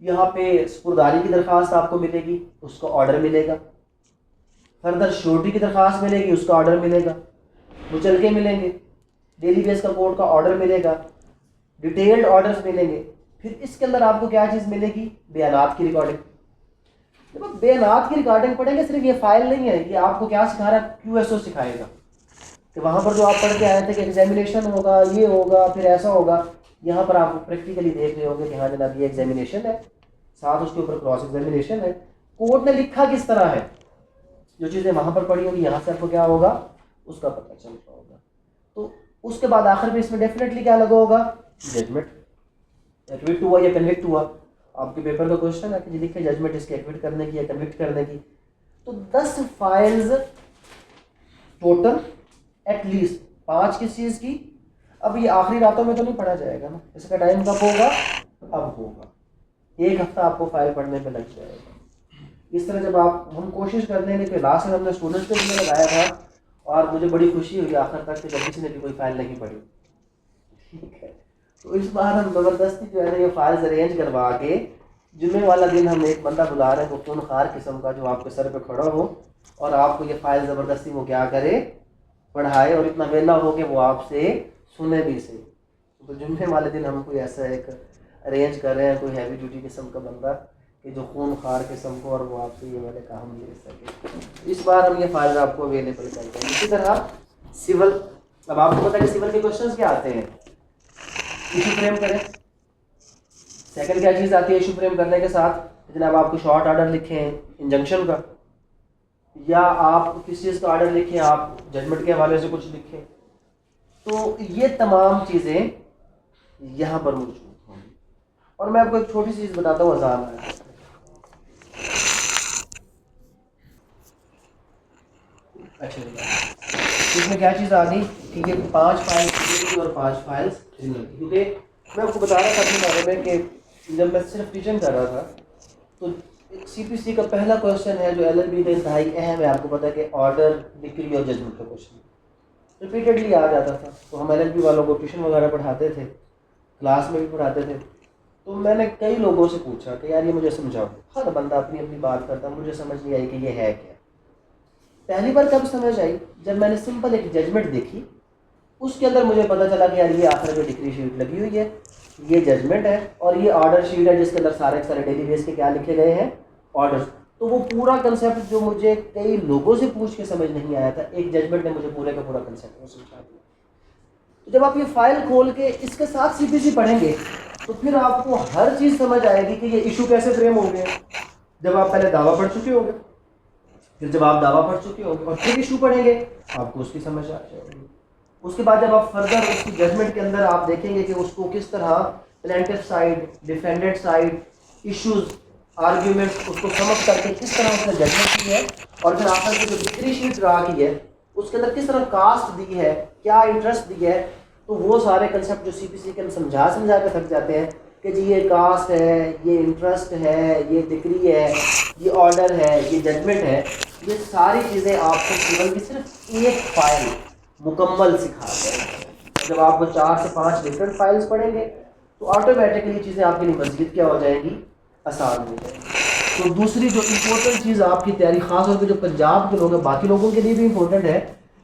यहाँ पे सपुर्दारी की दरख्वास्त आपको मिलेगी, उसका ऑर्डर मिलेगा। फर्दर श्योरिटी की दरख्वास्त मिलेगी, उसका ऑर्डर मिलेगा। मुचलके मिलेंगे, डेली बेस का कोर्ट का ऑर्डर मिलेगा, डिटेल्ड ऑर्डर्स मिलेंगे। फिर इसके अंदर आपको क्या चीज़ मिलेगी, बयानात की रिकॉर्डिंग। जब आप बयानात की रिकॉर्डिंग पढ़ेंगे, सिर्फ ये फाइल नहीं है, ये आपको क्या सिखा रहा है, QSO सिखाएगा कि वहाँ पर जो आप पढ़ के आए थे कि एग्जामिनेशन होगा, ये होगा, फिर ऐसा होगा। यहाँ पर आप प्रैक्टिकली देख रहे होंगे कि हाँ जनाब ये एग्जामिनेशन है, साथ उसके ऊपर क्रॉस एग्जामिनेशन है, कोर्ट ने लिखा किस तरह है। जो चीज़ें वहाँ पर पढ़ी होगी, यहाँ से आपको क्या होगा, उसका पता चल रहा होगा। तो उसके बाद आखिर में इसमें डेफिनेटली क्या लगा होगा, जजमेंट। एक्विट हुआ या कन्विक्ट हुआ, आपके पेपर का क्वेश्चन है कि जी लिखे जजमेंट इसके एक्विट करने की या कन्विक्ट करने की। तो 10 फाइल्स टोटल, एटलीस्ट 5 किस चीज़ की। अब ये आखिरी रातों में तो नहीं पढ़ा जाएगा ना, इसका टाइम कब होगा, अब होगा। 1 हफ्ता आपको फाइल पढ़ने पे लग जाएगा। इस तरह जब आप, हम कोशिश कर देंगे कि लास्ट में हमने स्टूडेंट्स पे भी लगाया था और मुझे बड़ी खुशी हुई आखिर तक कि जब किसी ने भी कोई फाइल नहीं पढ़ी। ठीक है, तो इस बार हम ज़बरदस्ती जो है ना ये फाइल्स अरेंज करवा के, जुम्मे वाला दिन हम एक बंदा बुला रहे हैं वो खूनखार किस्म का, जो आपके सर पे खड़ा हो और आपको ये फाइल ज़बरदस्ती वो क्या करे, पढ़ाए, और इतना वेला हो कि वो आपसे सुने भी से। तो जुम्मे वाले दिन हम कोई ऐसा एक अरेंज कर रहे हैं, कोई हैवी ड्यूटी किस्म का बंदा कि जो खूनखार किस्म को, और वो आपसे ये वाले काम ले सके। इस बार हम ये फाइल आपको अवेलेबल करते हैं। इसी तरह सिविल, अब आपको पता है कि सिविल के क्वेश्चंस क्या आते हैं, इशू फ्रेम करें। सेकंड क्या चीज़ आती है इशू फ्रेम करने के साथ, जनाब आपको शॉर्ट ऑर्डर लिखें इंजंक्शन का, या आप किस चीज़ का ऑर्डर लिखें, आप जजमेंट के हवाले से कुछ लिखें। तो ये तमाम चीज़ें यहाँ पर मौजूद होंगी। और मैं आपको एक छोटी सी चीज़ बताता हूँ, अजान है। अच्छा, इसमें क्या चीज़ आ गई कि ये 5 फाइल्स और 5 फाइल्स, क्योंकि मैं आपको बता रहा था अपने बारे में कि जब मैं सिर्फ टीचिंग कर रहा था तो CPC का पहला क्वेश्चन है जो LLB का इंतहाई अहम है, आपको पता है कि ऑर्डर, डिक्री और जजमेंट का क्वेश्चन रिपीटेडली आ जाता था। तो हम LLB वालों को ट्यूशन वगैरह पढ़ाते थे, क्लास में भी पढ़ाते थे। तो मैंने कई लोगों से पूछा कि यार ये मुझे समझाओ। हर बंदा अपनी अपनी बात करता, मुझे समझ नहीं आई कि ये है क्या। पहली बार कब समझ आई, जब मैंने सिंपल एक जजमेंट देखी, उसके अंदर मुझे पता चला कि यार ये आखिर में डिक्री शीट लगी हुई है, ये जजमेंट है और ये ऑर्डर शीट है जिसके अंदर सारे के सारे डेली बेस के क्या लिखे गए हैं, ऑर्डर्स। तो वो पूरा कंसेप्ट जो मुझे कई लोगों से पूछ के समझ नहीं आया था, एक जजमेंट ने मुझे पूरे का पूरा कंसेप्ट को समझा दिया। तो जब आप ये फाइल खोल के इसके साथ CPC पढ़ेंगे तो फिर आपको हर चीज़ समझ आएगी कि ये इशू कैसे फ्रेम होंगे। जब आप पहले दावा पढ़ चुके होंगे, फिर जब आप दावा पढ़ चुके होंगे और फिर इशू पढ़ेंगे, आपको उसकी समझ आ जाएगी। उसके बाद जब आप फर्दर उसकी जजमेंट के अंदर आप देखेंगे कि उसको किस तरह plaintiff side, defendant side, issues, arguments, उसको समझ करके किस तरह उसने जजमेंट की है, और फिर आखिर की जो डिक्री शीट ड्रा की है उसके अंदर किस तरह कास्ट दी है, क्या इंटरेस्ट दी है। तो वो सारे कंसेप्ट जो CPC के हम समझा के थक जाते हैं कि जी ये कास्ट है, ये इंटरेस्ट है, ये डिग्री है, ये ऑर्डर है, ये जजमेंट है, ये सारी चीज़ें आपको केवल की सिर्फ एक फाइल मुकम्मल सिखाते हैं। जब आप वो 4 से 5 डिफरेंट फाइल्स पढ़ेंगे तो ऑटोमेटिकली चीज़ें आपके लिए मज़ीद क्या हो जाएंगी, आसान हो जाएंगी। तो दूसरी जो इम्पोर्टेंट चीज़ आपकी तैयारी, खास तौर पर जो पंजाब के लोग हैं, बाकी लोगों के लिए भी इम्पोर्टेंट है,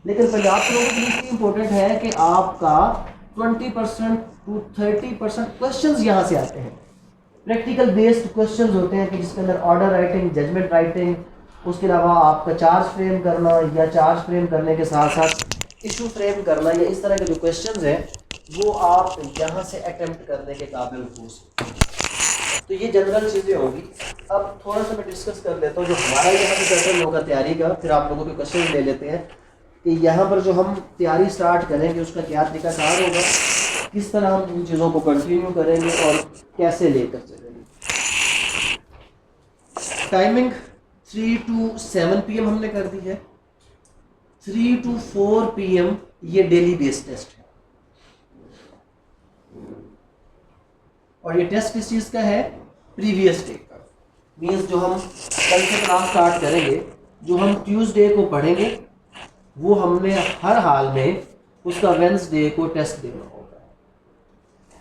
लेकिन पंजाब के लोगों के लिए भी इम्पोर्टेंट है कि आपका 20% to 30% क्वेश्चंस यहाँ से आते हैं। प्रैक्टिकल बेस्ड क्वेश्चंस होते हैं कि जिसके अंदर ऑर्डर राइटिंग, जजमेंट राइटिंग, उसके अलावा आपका चार्ज फ्रेम करना या चार्ज फ्रेम करने के साथ साथ इशू फ्रेम करना, या इस तरह के जो क्वेश्चंस हैं वो आप यहाँ से अटेम्प्ट करने के काबिल हो सकते हैं। तो ये जनरल चीज़ें होगी। अब थोड़ा सा मैं डिस्कस कर लेता हूँ जो हमारा यहाँ पे पैटर्न होगा तैयारी का, फिर आप लोगों के क्वेश्चन ले लेते हैं कि यहाँ पर जो हम तैयारी स्टार्ट करेंगे उसका क्या तरीकाकार होगा, किस तरह हम इन चीज़ों को कंटिन्यू करेंगे और कैसे लेकर चलेंगे। टाइमिंग 3 to 7 PM हमने कर दी है। 3 to 4 PM ये डेली बेस्ड टेस्ट है, और ये टेस्ट किस चीज़ का है, प्रीवियस डे का। मीन्स जो हम कल से क्लास स्टार्ट करेंगे, जो हम ट्यूसडे को पढ़ेंगे वो हमने हर हाल में उसका वेंसडे को टेस्ट देना होगा।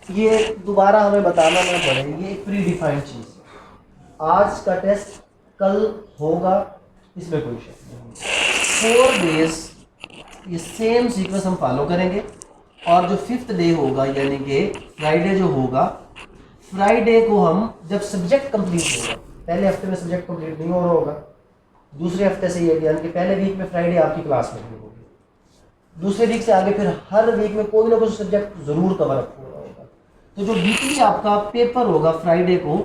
ये दोबारा हमें बताना ना पड़े, ये एक प्री डिफाइंड चीज़ है। आज का टेस्ट कल होगा, इसमें कोई शक नहीं। 4 डेज ये सेम सीक्वेंस हम फॉलो करेंगे, और जो 5th डे होगा यानी कि फ्राइडे जो होगा, फ्राइडे को हम जब सब्जेक्ट कंप्लीट होगा, पहले हफ्ते में सब्जेक्ट कंप्लीट नहीं हो रहा होगा, दूसरे हफ्ते से ये यानी कि पहले वीक में फ्राइडे आपकी क्लास में होगी, दूसरे वीक से आगे फिर हर वीक में कोई ना कोई सब्जेक्ट ज़रूर कवर अप हो रहा होगा। तो जो वीकली आपका पेपर होगा फ्राइडे को,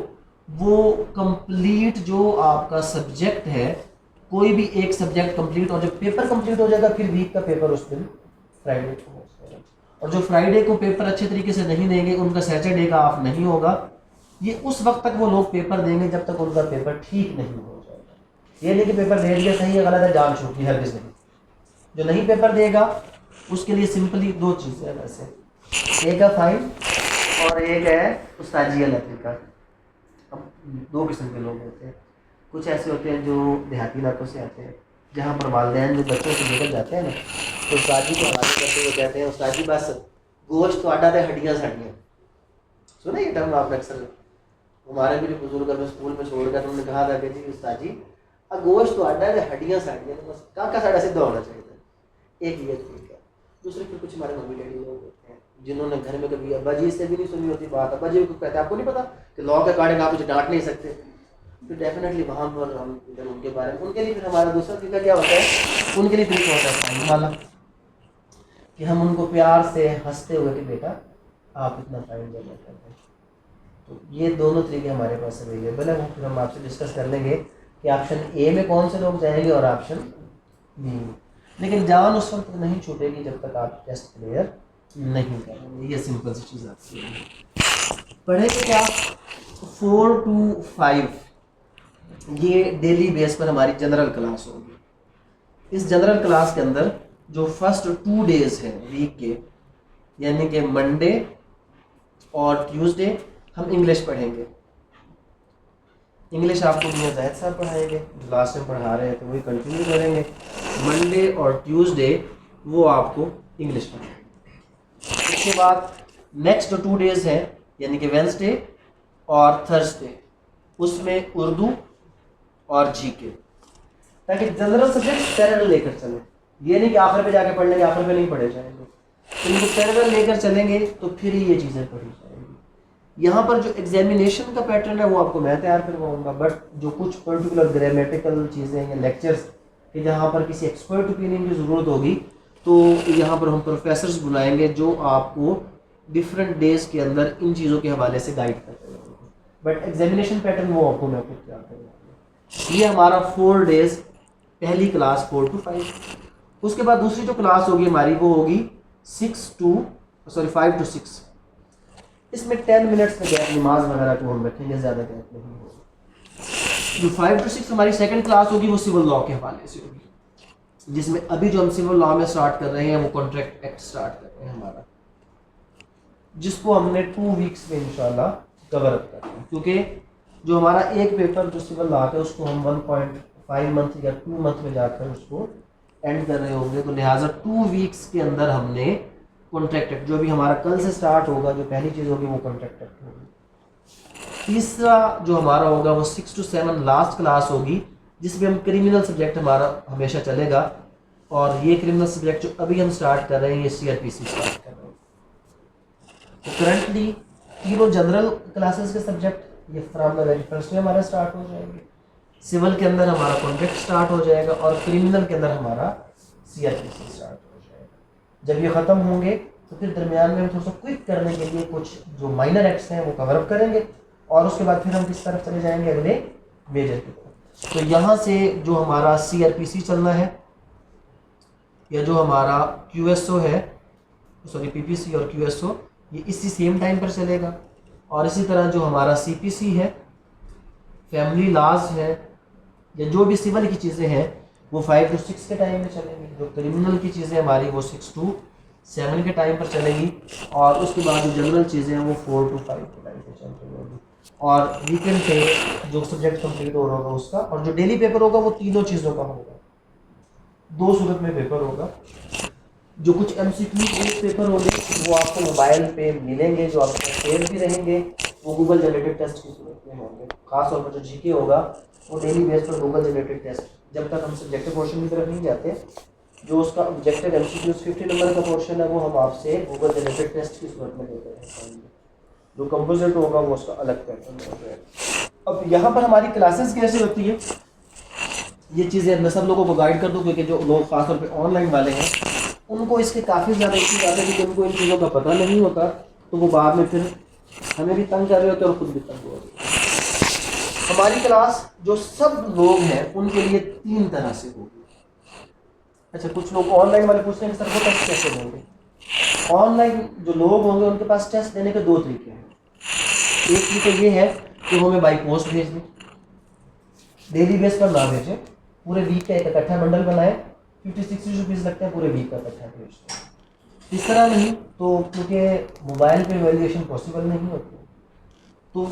वो कंप्लीट जो आपका सब्जेक्ट है, कोई भी एक सब्जेक्ट कंप्लीट, और जब पेपर कंप्लीट हो जाएगा फिर वीक का पेपर उस दिन फ्राइडे को हो जाएगा। और जो फ्राइडे को पेपर अच्छे तरीके से नहीं देंगे, उनका सैटरडे का ऑफ नहीं होगा। ये उस वक्त तक वो लोग पेपर देंगे जब तक उनका पेपर ठीक नहीं हो जाएगा। ये नहीं कि पेपर दे दिया सही है गलत है जान छूटी, हरगिज़ नहीं। जो नहीं पेपर देगा उसके लिए सिंपली 2 चीज़ें हैं वैसे, एक है फाइन और एक है उस्ताजिया तरीका। अब 2 किस्म के लोग होते हैं, कुछ ऐसे होते हैं जो देहाती इलाकों से आते हैं, जहाँ पर वालिदैन जो बच्चों से लेकर जाते हैं ना, तो उस्ताद जी को हवाले करते हुए कहते हैं, उस्ताद जी बस गोश्त तो आटा थे, हड्डियाँ साड़ियाँ। सुना ये टर्म आपने अक्सर, हमारे भी बुजुर्ग में स्कूल में छोड़कर उन्होंने कहा था कि जी उस्ताद जी गोश्त तो आटा थे, हड्डियाँ साड़ियाँ, बस का साड़ा सिद्ध होना चाहिए था। एक ये ठीक है। दूसरे फिर कुछ हमारे मम्मी डैडी लोग होते हैं जिन्होंने घर में कभी अब्बा जी से भी नहीं सुनी होती बात, अब्बा जी को कहते हैं आपको नहीं पता कि लॉ के अकॉर्डिंग आप मुझे डांट नहीं सकते, तो डेफिनेटली वहाँ पर हम इधर उनके बारे में, उनके लिए फिर हमारा दूसरा तरीका क्या होता है, उनके लिए तरीका होता है फाइन वाला, कि हम उनको प्यार से हंसते हुए कि बेटा आप इतना फाइन जमा कर दें। तो ये दोनों तरीके हमारे पास अवेलेबल है, वो फिर हम आपसे डिस्कस कर लेंगे कि ऑप्शन ए में कौन से लोग जाएंगे और ऑप्शन बी में। लेकिन जान उस वक्त नहीं छूटेगी जब तक आप टेस्ट क्लियर नहीं करेंगे। ये सिंपल सी चीज़ आपकी है। पढ़ेंगे क्या 4 to 5 ये डेली बेस पर हमारी जनरल क्लास होगी। इस जनरल क्लास के अंदर जो फर्स्ट 2 डेज है वीक के, यानी कि मंडे और ट्यूसडे, हम इंग्लिश पढ़ेंगे। इंग्लिश आपको मियां जाहिद साहब पढ़ाएंगे, लास्ट में पढ़ा रहे हैं तो वही कंटिन्यू करेंगे। मंडे और ट्यूसडे वो आपको इंग्लिश पढ़ाएंगे। उसके बाद नेक्स्ट 2 डेज हैं यानी कि वेंसडे और थर्सडे, उसमें उर्दू और जीके, ताकि जनरल सब्जेक्ट पैरेलल लेकर चलें। ये नहीं कि आखिर पे जाके पढ़ लेंगे, आखिर पे नहीं पढ़े जाएंगे, तो इनको पैरेलल लेकर चलेंगे तो फिर ही ये चीज़ें पढ़ी जाएंगी। यहाँ पर जो एग्जामिनेशन का पैटर्न है वो आपको मैं तैयार करवाऊँगा, बट जो कुछ पर्टिकुलर ग्रामेटिकल चीज़ें या लेक्चर्स कि जहाँ पर किसी एक्सपर्ट ओपिनियन की ज़रूरत होगी, तो यहाँ पर हम प्रोफेसर्स बुलाएंगे जो आपको डिफरेंट डेज के अंदर इन चीज़ों के हवाले से गाइड करते रहेंगे। बट एग्जामिनेशन पैटर्न वो आपको मैं खुद तैयार करवाऊँगा। ये हमारा 4 डेज पहली क्लास 4 to 5। उसके बाद दूसरी जो क्लास होगी हमारी वो होगी 5 to 6। इसमें 10 मिनट्स का गैप नमाज वगैरह को हम रखेंगे, ज़्यादा गैप नहीं होगा। जो 5 to 6 हमारी सेकंड क्लास होगी वो सिविल लॉ के हवाले से होगी, जिसमें अभी जो हम सिविल लॉ में स्टार्ट कर रहे हैं वो कॉन्ट्रैक्ट एक्ट स्टार्ट कर रहे हैं हमारा, जिसको हमने 2 वीक्स में इंशाल्लाह कवर अप करते हैं, क्योंकि जो हमारा एक पेपर जो सिविल लॉ है उसको हम 1.5 मंथ या 2 मंथ में जाकर उसको एंड कर रहे होंगे, तो लिहाजा 2 वीक्स के अंदर हमने कॉन्ट्रैक्ट एक्ट, जो भी हमारा कल से स्टार्ट होगा, जो पहली चीज़ होगी वो कॉन्ट्रैक्ट एक्ट होगी। तीसरा जो हमारा होगा वो 6 to 7 लास्ट क्लास होगी, जिसमें हम क्रिमिनल सब्जेक्ट हमारा हमेशा चलेगा, और ये क्रिमिनल सब्जेक्ट जो अभी हम स्टार्ट कर रहे हैं ये CRPC स्टार्ट कर रहे हैं। तो करंटली तीनों जनरल क्लासेस के सब्जेक्ट ये फ्रॉम द वेरी फर्स्ट में हमारा स्टार्ट हो जाएंगे, सिविल के अंदर हमारा कॉन्ट्रैक्ट स्टार्ट हो जाएगा, और क्रिमिनल के अंदर हमारा CRPC स्टार्ट हो जाएगा। जब ये ख़त्म होंगे तो फिर दरमियान में हम थोड़ा सा क्विक करने के लिए कुछ जो माइनर एक्ट्स हैं वो कवर अप करेंगे, और उसके बाद फिर हम किस तरफ चले जाएंगे, अगले मेजर की तरफ। तो यहाँ से जो हमारा CRPC चलना है, या जो हमारा QSO है, सॉरी PPC और QSO, ये इसी सेम टाइम पर चलेगा, और इसी तरह जो हमारा CPC है, फैमिली लॉज है, या जो भी सिविल की चीज़ें हैं वो 5 to 6 के टाइम में चलेंगी, जो क्रिमिनल की चीज़ें हमारी वो 6 to 7 के टाइम पर चलेंगी, और उसके बाद जो जनरल चीज़ें हैं वो 4 to 5 के टाइम पर चल रही होगी, और वीकेंड पे जो सब्जेक्ट कंप्लीट हो रहा होगा उसका, और जो डेली पेपर होगा वो तीनों चीज़ों का होगा, 2 सूरत में पेपर होगा। जो कुछ MCQ पेपर होंगे वो आपको मोबाइल पे मिलेंगे, जो आपको सेव भी रहेंगे, वो गूगल जनरेटेड टेस्ट की सूरत में होंगे। खासतौर पर जो GK होगा वो डेली बेस पर गूगल जनरेटेड टेस्ट, जब तक हम सब्जेक्टिव पोर्शन की तरफ नहीं जाते, जो उसका ऑब्जेक्टिव MCQ 50 नंबर का पोर्शन है वो हम आपसे गूगल जनरेटेड टेस्ट की सूरत में लेते हैं। जो कंपोजिट होगा वो उसका अलग पैटर्न होगा। अब यहाँ पर हमारी क्लासेस कैसे होती है, ये चीज़ें मैं सब लोगों को गाइड कर दूँ, क्योंकि जो लोग खासतौर पे ऑनलाइन वाले हैं उनको इसके काफ़ी ज़्यादा इश्यूज आते हैं, क्योंकि उनको इन चीज़ों का पता नहीं होता, तो वो बाद में फिर हमें भी तंग कर रहे होते हैं और खुद भी तंग हो रहे होते हैं। हमारी क्लास जो सब लोग हैं उनके लिए 3 तरह से होगी। अच्छा, कुछ लोग ऑनलाइन वाले पूछते हैं कि सर वो टेस्ट कैसे देंगे। ऑनलाइन जो लोग होंगे उनके पास टेस्ट देने के 2 तरीके हैं। एक तरीका ये है कि वो हमें बाई पोस्ट भेज दें, डेली बेस पर ना भेजें, पूरे वीक का एक इकट्ठा बंडल बनाएं, 50-60 रुपीज़ लगते हैं पूरे वीक का इकट्ठा भेजते हैं। इस तरह नहीं तो क्योंकि मोबाइल पे वैल्यूएशन पॉसिबल नहीं होती, तो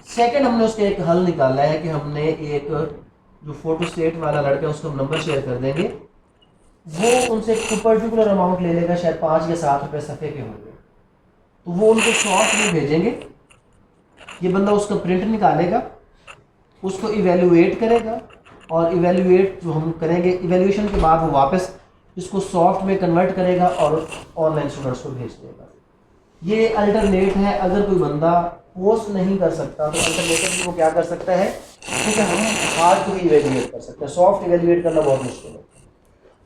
सेकंड हमने उसका एक हल निकाला है कि हमने एक जो फोटो स्टेट वाला लड़का है उसको हम नंबर शेयर कर देंगे, वो उनसे एक पर्टिकुलर अमाउंट ले लेगा, शायद 5 या 7 रुपये सफ़े के होंगे, तो वो उनको शॉर्ट में भेजेंगे, ये बंदा उसका प्रिंट निकालेगा, उसको इवेल्युएट करेगा, और इवेल्युएट जो हम करेंगे, इवेल्युएशन के बाद वो वापस इसको सॉफ्ट में कन्वर्ट करेगा और ऑनलाइन स्टूडेंट्स को भेज देगा। ये अल्टरनेट है, अगर कोई बंदा पोस्ट नहीं कर सकता तो अल्टरनेटिव वो क्या कर सकता है, क्योंकि हम हार्ड को ही इवेल्युएट कर सकते हैं, सॉफ्ट इवेल्युएट करना बहुत मुश्किल है।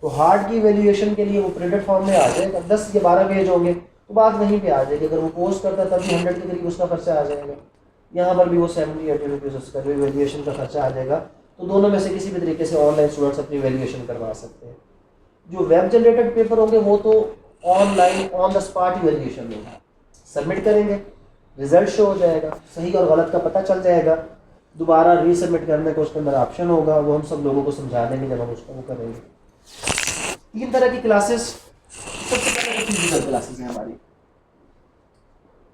तो हार्ड की इवेल्युएशन के लिए वो प्रिंटेड फॉर्म में आ जाएगा, 10 या 12 पेज होंगे तो बात वहीं पे आ जाएगी। अगर वो पोस्ट करता है तब भी 100 के करीब उसका खर्चा आ जाएगा, यहाँ पर भी वो 70-80 रुपीज़ उसका जो इवेल्युएशन का खर्चा आ जाएगा। तो दोनों में से किसी भी तरीके से ऑनलाइन स्टूडेंट्स अपनी इवेल्युएशन करवा सकते हैं। जो वेब जनरेटेड पेपर होंगे वो तो online on the spot evaluation होगा, सबमिट करेंगे, रिजल्ट शो हो जाएगा, सही और गलत का पता चल जाएगा, दोबारा रीसबमिट करने का उसके अंदर ऑप्शन होगा, वो हम सब लोगों को समझा देंगे जब हम उसको वो करेंगे। 3 तरह की क्लासेस, सबसे पहले तो फिजिकल क्लासेस हैं हमारी,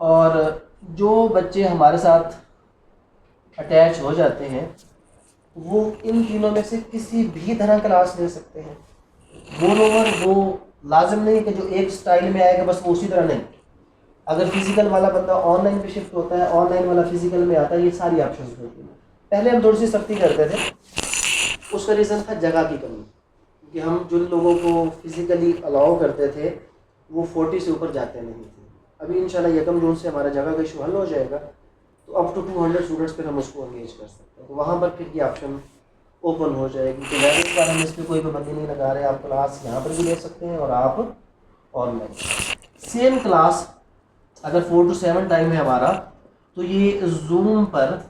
और जो बच्चे हमारे साथ अटैच हो जाते हैं वो इन तीनों में से किसी भी तरह क्लास ले सकते हैं। मोर वो लाजिम नहीं कि जो एक स्टाइल में आएगा बस वो उसी तरह नहीं। अगर फिजिकल वाला बंदा ऑनलाइन पे शिफ्ट होता है, ऑनलाइन वाला फिजिकल में आता है, ये सारी ऑप्शन होती हैं। पहले हम थोड़ी सी सख्ती करते थे, उसका रीज़न था जगह की कमी, क्योंकि हम जिन लोगों को फिजिकली अलाउ करते थे वो 40 से ऊपर जाते नहीं थे। अभी इंशाल्लाह 1 जून से हमारा जगह का इशू हल हो जाएगा, तो अप टू 200 स्टूडेंट्स पर हम उसको एंगेज कर सकते हैं, तो वहाँ पर फिर ये ऑप्शन ओपन हो जाएगी। तो वैसे इस बार हम इस पर कोई पाबंदी नहीं लगा रहे, आप क्लास यहाँ पर भी ले सकते हैं और आप ऑनलाइन सेम क्लास अगर 4 to 7 टाइम है हमारा, तो ये जूम पर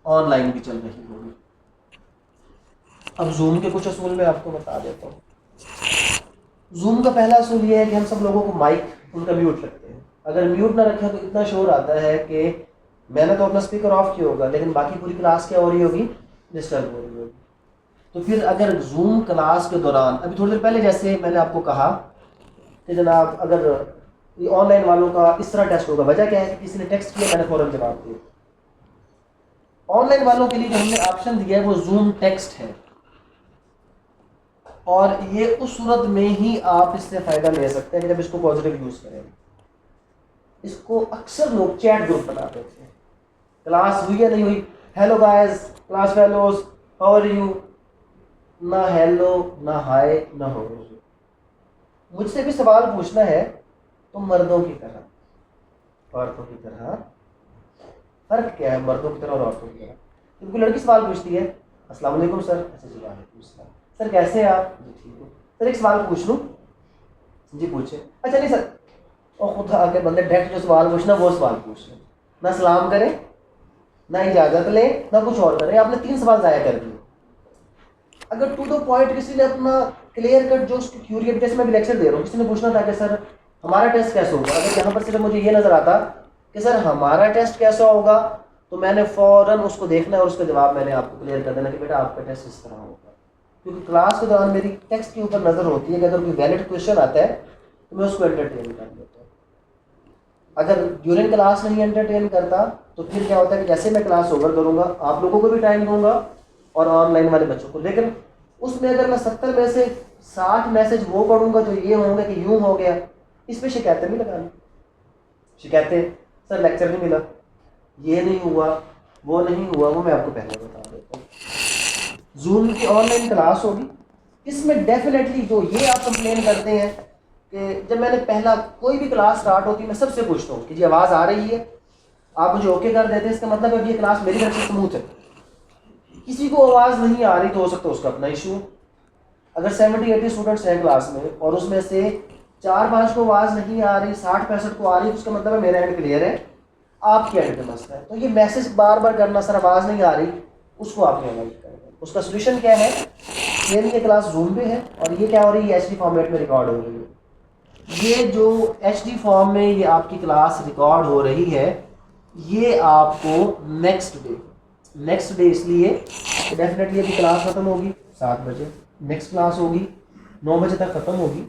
ऑनलाइन भी चल रही होगी। अब जूम के कुछ असूल मैं आपको बता देता हूँ। जूम का पहला असूल ये है कि हम सब लोगों को माइक उनका म्यूट रखते हैं। अगर म्यूट ना रखें तो इतना शोर आता है कि मैंने तो अपना स्पीकर ऑफ किया होगा लेकिन बाकी पूरी क्लास क्या हो रही होगी, डिस्टर्ब हो रही होगी। तो फिर अगर जूम क्लास के दौरान, अभी थोड़ी देर पहले जैसे मैंने आपको कहा कि जनाब अगर ये ऑनलाइन वालों का इस तरह टेस्ट होगा, वजह क्या है कि किसी ने टेक्स्ट किया, मैंने फ़ौरन जवाब दिया, ऑनलाइन वालों के लिए जो हमने ऑप्शन दिया है वो जूम टेक्स्ट है, और ये उस सूरत में ही आप इससे फ़ायदा ले सकते हैं कि जब इसको पॉजिटिव यूज़ करेंगे। इसको अक्सर लोग चैट ग्रुप बना देते हैं, क्लास हुई या नहीं हुई, hello guys, class fellows, how are you, ना हेलो, ना हाय, ना हाउ आर यू। मुझसे भी सवाल पूछना है तो मर्दों की तरह, औरतों की तरह। फर्क क्या है मर्दों की तरह और औरतों की तरह? क्योंकि लड़की सवाल पूछती है, अस्सलाम वालेकुम सर, ऐसे जी वालेकुम सलाम, सर कैसे हैं आप, जी ठीक हूँ, सर एक सवाल पूछ लूँ, जी पूछे, अच्छा नहीं सर, और खुद आके बंदे डायरेक्ट जो सवाल पूछना वो सवाल पूछ लें, ना सलाम करें, ना इजाज़त लें, ना कुछ और करें, आपने 3 सवाल ज़ाया कर दिए। अगर टू द पॉइंट किसी ने अपना क्लियर कट जो उसकी क्यूरी, जैसे मैं भी लेक्चर दे रहा हूँ, किसी ने पूछना था कि सर हमारा टेस्ट कैसे होगा, अगर यहाँ पर सिर्फ मुझे ये नज़र आता कि सर हमारा टेस्ट कैसा होगा, तो मैंने फ़ौरन उसको देखना है और उसका जवाब मैंने आपको क्लियर कर देना कि बेटा आपका टेस्ट इस तरह होगा। क्योंकि क्लास के दौरान मेरी टेक्स्ट के ऊपर नज़र होती है कि अगर कोई वैलिड क्वेश्चन आता है तो मैं उसको एंटरटेन कर देता हूँ। अगर ड्यूरिंग क्लास नहीं एंटरटेन करता तो फिर क्या होता है कि जैसे मैं क्लास ओवर करूँगा आप लोगों को भी टाइम दूंगा और ऑनलाइन वाले बच्चों को, लेकिन उसमें अगर मैं 70 में से 60 मैसेज वो पढ़ूंगा जो ये होंगे कि यूँ हो गया, इस पर शिकायतें नहीं लगानी। शिकायतें, सर लेक्चर नहीं मिला, ये नहीं हुआ, वो नहीं हुआ, वो मैं आपको पहले बता देता हूँ। जूम की ऑनलाइन क्लास होगी, इसमें डेफिनेटली जो ये आप कंप्लेन करते हैं कि जब मैंने पहला कोई भी क्लास स्टार्ट होती है मैं सबसे पूछता हूँ कि जी आवाज़ आ रही है, आप मुझे ओके कर देते हैं, इसका मतलब अब ये क्लास मेरी तरफ से स्मूथ है। किसी को आवाज़ नहीं आ रही तो हो सकता है उसका अपना इशू। अगर 70-80 स्टूडेंट्स हैं क्लास में और उसमें से 4-5 को आवाज़ नहीं आ रही, 60-65 को आ रही, तो उसका मतलब है मेरा एंड क्लियर है, आपके एंड पे मसला है। तो ये मैसेज बार बार करना, सर आवाज़ नहीं आ रही, उसको आपने अवॉइड करना है। उसका सोल्यूशन क्या है, ये क्लास जूम पे है और ये क्या हो रही है, HD फॉर्मेट में रिकॉर्ड हो रही है। ये जो HD फॉर्म में ये आपकी क्लास रिकॉर्ड हो रही है, ये आपको नेक्स्ट डे इसलिए डेफिनेटली अभी क्लास ख़त्म होगी 7 बजे, नेक्स्ट क्लास होगी 9 बजे तक ख़त्म होगी,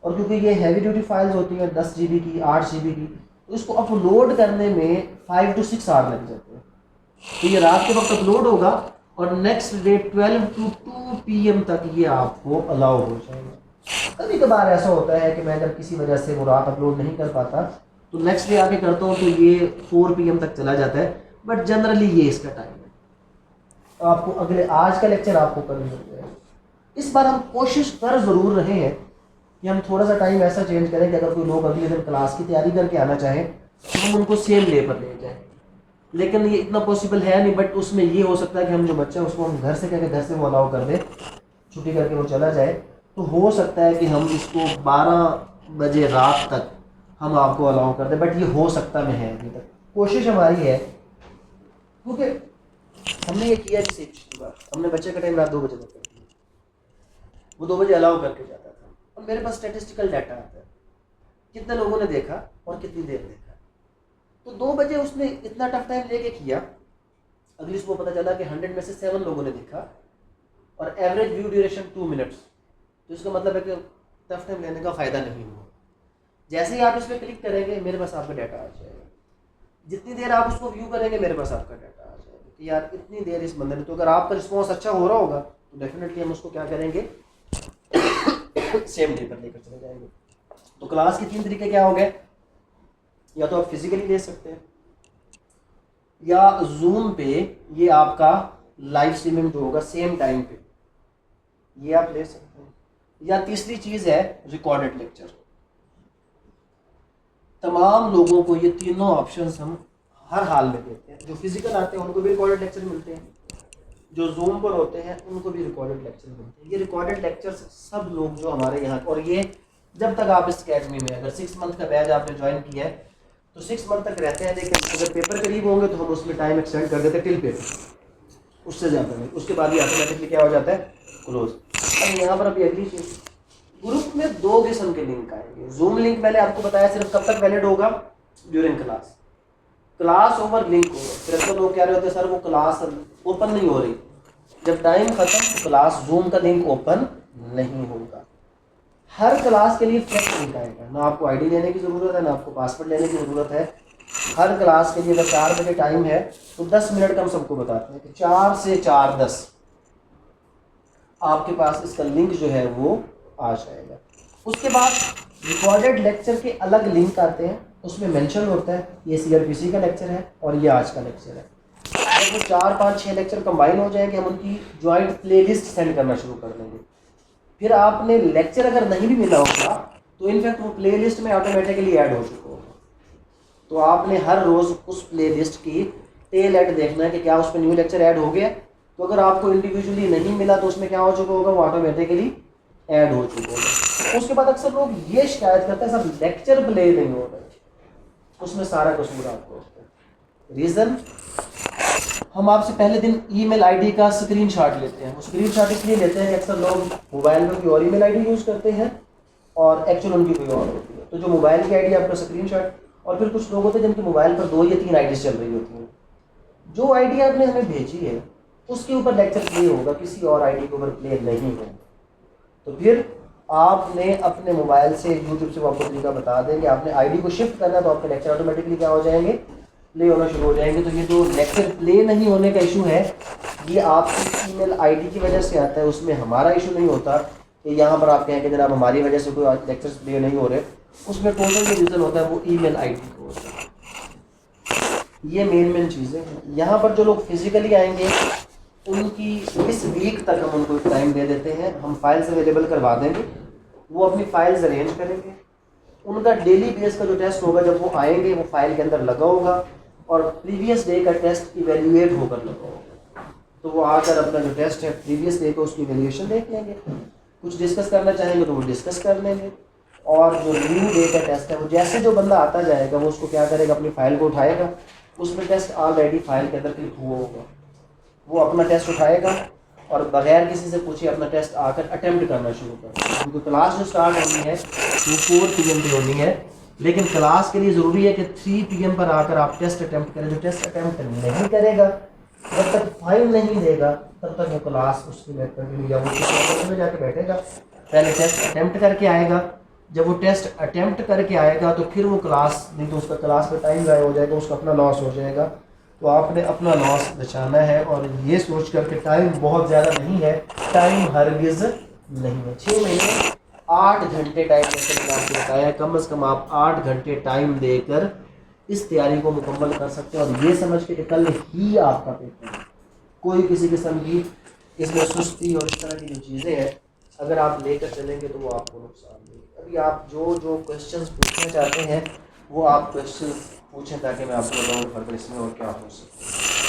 और क्योंकि ये हैवी ड्यूटी फाइल्स होती हैं 10 GB की, 8 GB की, तो इसको अपलोड करने में 5 to 6 आवर लग जाते हैं। तो ये रात के वक्त अपलोड होगा और नेक्स्ट डे 12 to 2 PM तक ये आपको अलाउ हो जाएगा। कभी कभार ऐसा होता है कि मैं अगर किसी वजह से वो रात अपलोड नहीं कर पाता तो नेक्स्ट डे आके करता हूँ तो ये 4 PM तक चला जाता है, बट जनरली ये इसका टाइम है। तो आपको अगले आज का लेक्चर आपको कल मिल जाएगा। इस बार हम कोशिश कर ज़रूर रहे हैं कि हम थोड़ा सा टाइम ऐसा चेंज करें कि अगर कोई लोग अगले दिन क्लास की तैयारी करके आना चाहें तो हम उनको सेम डे पर ले जाएं, लेकिन ये इतना पॉसिबल है नहीं। बट उसमें ये हो सकता है कि हम जो बच्चा है उसको हम घर से कह के घर से वो अलाउ कर दें, छुट्टी करके वो चला जाए, तो हो सकता है कि हम इसको 12 बजे रात तक हम आपको अलाउ कर दें, बट ये हो सकता में है अभी तक। कोशिश हमारी है, क्योंकि हमने ये किया जैसे पिछली बार हमने बच्चे का टाइम रात 2 बजे तक कर दिया, वो 2 बजे अलाउ करके जाता था, और मेरे पास स्टैटिस्टिकल डाटा आता है कितने लोगों ने देखा और कितनी देर देखा। तो 2 बजे उसने इतना टफ टाइम लेके किया, अगली सुबह पता चला कि 100 में से 7 लोगों ने देखा और एवरेज व्यू ड्यूरेशन 2 मिनट्स। तो इसका मतलब है कि टफ टाइम लेने का फ़ायदा नहीं हुआ। जैसे ही आप इस पर क्लिक करेंगे मेरे पास आपका डाटा आ जाएगा, जितनी देर आप उसको व्यू करेंगे मेरे पास आपका डाटा आ जाएगा कि यार इतनी देर इस बंदे ने। तो अगर आपका रिस्पॉन्स अच्छा हो रहा होगा तो डेफिनेटली हम उसको क्या करेंगे, सेम डे पर लेकर चले जाएंगे। तो क्लास के 3 तरीके क्या हो गए, या तो आप फिजिकली ले सकते हैं, या जूम पे ये आपका लाइव स्ट्रीमिंग जो होगा सेम टाइम पे ये आप ले सकते हैं, या तीसरी चीज़ है रिकॉर्डेड लेक्चर। तमाम लोगों को ये तीनों ऑप्शंस हम हर हाल में देते हैं। जो फिजिकल आते हैं उनको भी रिकॉर्डेड लेक्चर मिलते हैं, जो जूम पर होते हैं उनको भी रिकॉर्डेड लेक्चर मिलते हैं। ये रिकॉर्डेड लेक्चर्स सब लोग जो हमारे यहाँ, और ये जब तक आप इस अकेडमी में अगर 6 मंथ का बैच आपने ज्वाइन किया है तो 6 मंथ तक रहते हैं, लेकिन अगर पेपर करीब होंगे तो हम उसमें टाइम एक्सटेंड कर देते हैं टिल पेपर, उससे ज़्यादा नहीं, उसके बाद ही ऑटोमेटिकली क्या हो जाता है, क्लोज। अब यहाँ पर अभी अगली चीज़, ग्रुप में 2 किस्म के लिंक आएंगे। जूम लिंक मैंने आपको बताया सिर्फ कब तक वैलिड होगा, during class, class over link होगा। फिर तो लोग कह रहे होते हैं सर वो क्लास ओपन नहीं हो रही, जब टाइम खत्म क्लास जूम का लिंक ओपन नहीं होगा। हर क्लास के लिए फ्रेश लिंक आएगा, ना आपको आईडी लेने की ज़रूरत है, ना आपको पासवर्ड लेने की ज़रूरत है। हर क्लास के लिए अगर 4 बजे टाइम है तो 10 मिनट का हम सबको बताते हैं कि 4 से 4:10 आपके पास इसका लिंक जो है वो आ जाएगा। उसके बाद रिकॉर्डेड लेक्चर के अलग लिंक आते हैं, उसमें मेंशन होता है ये CRPC का लेक्चर है और ये आज का लेक्चर है। जब वो 4, 5, 6 लेक्चर कंबाइन हो जाएंगे हम उनकी ज्वाइंट प्लेलिस्ट सेंड करना शुरू कर देंगे। फिर आपने लेक्चर अगर नहीं भी मिला होगा तो इनफैक्ट वो प्लेलिस्ट में ऑटोमेटिकली ऐड हो चुका होगा। तो आपने हर रोज़ उस प्लेलिस्ट की टेल एंड देखना है कि क्या उस पर न्यू लेक्चर ऐड हो गया। तो अगर आपको इंडिविजुअली नहीं मिला तो उसमें क्या हो चुका होगा, वो ऑटोमेटिकली ऐड हो चुका होगा। उसके बाद अक्सर लोग ये शिकायत करते हैं सब लेक्चर प्ले नहीं हो रहे, उसमें सारा कसूर आपको होता है। रीज़न, हम आपसे पहले दिन ईमेल आईडी का स्क्रीनशॉट लेते हैं। वो स्क्रीनशॉट इसलिए लेते हैं कि अक्सर लोग मोबाइल में कोई और ईमेल आईडी यूज़ करते हैं और एक्चुअल उनकी कोई और होती है। तो जो मोबाइल की आईडी आपका स्क्रीनशॉट, और फिर कुछ लोग होते हैं जिनके मोबाइल पर 2 या 3 आईडीज चल रही होती हैं। जो आईडी आपने हमें भेजी है उसके ऊपर लेक्चर प्ले होगा, किसी और आईडी के ऊपर प्ले नहीं होगा। तो फिर आपने अपने मोबाइल से यूट्यूब से वो आपको तरीका बता देंगे, आपने आईडी को शिफ्ट करना है तो आपके लेक्चर ऑटोमेटिकली क्या हो जाएंगे, प्ले होना शुरू हो जाएंगे। तो ये जो लेक्चर प्ले नहीं होने का इशू है ये आपकी ईमेल आईडी की वजह से आता है, उसमें हमारा इशू नहीं होता कि यहाँ पर आप कहें कि जनाब हमारी वजह से कोई लेक्चर्स प्ले नहीं हो रहे। उसमें टोटल जो रीज़न होता है वो ईमेल आईडी का होता है। ये मेन चीज़ें हैं। यहाँ पर जो लोग फिजिकली आएंगे उनकी इस वीक तक हम उनको टाइम दे देते हैं, हम फाइल्स अवेलेबल करवा देंगे, वो अपनी फाइल्स अरेंज करेंगे। उनका डेली बेस का जो टेस्ट होगा जब वो आएंगे वो फाइल के अंदर लगा होगा और प्रीवियस डे का टेस्ट इवेल्युएट होकर लगा होगा। तो वो आकर अपना जो टेस्ट है प्रीवियस डे का उसकी इवेल्युएशन देख लेंगे, कुछ डिस्कस करना चाहेंगे तो वो डिस्कस कर लेंगे। और जो न्यू डे का टेस्ट है वो जैसे जो बंदा आता जाएगा वो उसको क्या करेगा, अपनी फाइल को उठाएगा, उसमें टेस्ट ऑलरेडी फाइल के अंदर क्लिक हुआ होगा, वो अपना टेस्ट उठाएगा और बगैर किसी से पूछे अपना टेस्ट आकर अटेम्प्ट करना शुरू करेगा। क्योंकि क्लास जो स्टार्ट होनी है वो 4 PM पे होनी है, लेकिन क्लास के लिए ज़रूरी है कि 3 PM पर आकर आप टेस्ट अटेम्प्ट करें। जो टेस्ट अटेम्प्ट नहीं करेगा, जब तक फाइल नहीं देगा तब तक वो क्लास उसकी में कंटिन्यू या वो किसी में जाके बैठेगा, पहले टेस्ट अटेम्प्ट करके आएगा। जब वो टेस्ट अटेम्प्ट करके आएगा तो फिर वो क्लास, नहीं तो उसका क्लास में टाइम ज़ाया हो जाएगा, उसका अपना लॉस हो जाएगा। तो आपने अपना लॉस बचाना है और ये सोच कर के टाइम बहुत ज़्यादा नहीं है, टाइम हरगिज़ नहीं है। 6 महीने 8 घंटे टाइम देकर मैंने आपको बताया, कम से कम आप 8 घंटे टाइम देकर इस तैयारी को मुकम्मल कर सकते हैं। और ये समझ के कि कल ही आपका पेपर है, कोई किसी किस्म की इसमें सुस्ती और इस तरह की जो चीज़ें हैं अगर आप लेकर चलेंगे तो वो आपको नुकसान देगी। अभी आप जो क्वेश्चंस पूछना चाहते हैं वो आप क्वेश्चन पूछें ताकि मैं आपको बताऊँ फर्दर इसमें और क्या हो सकता है।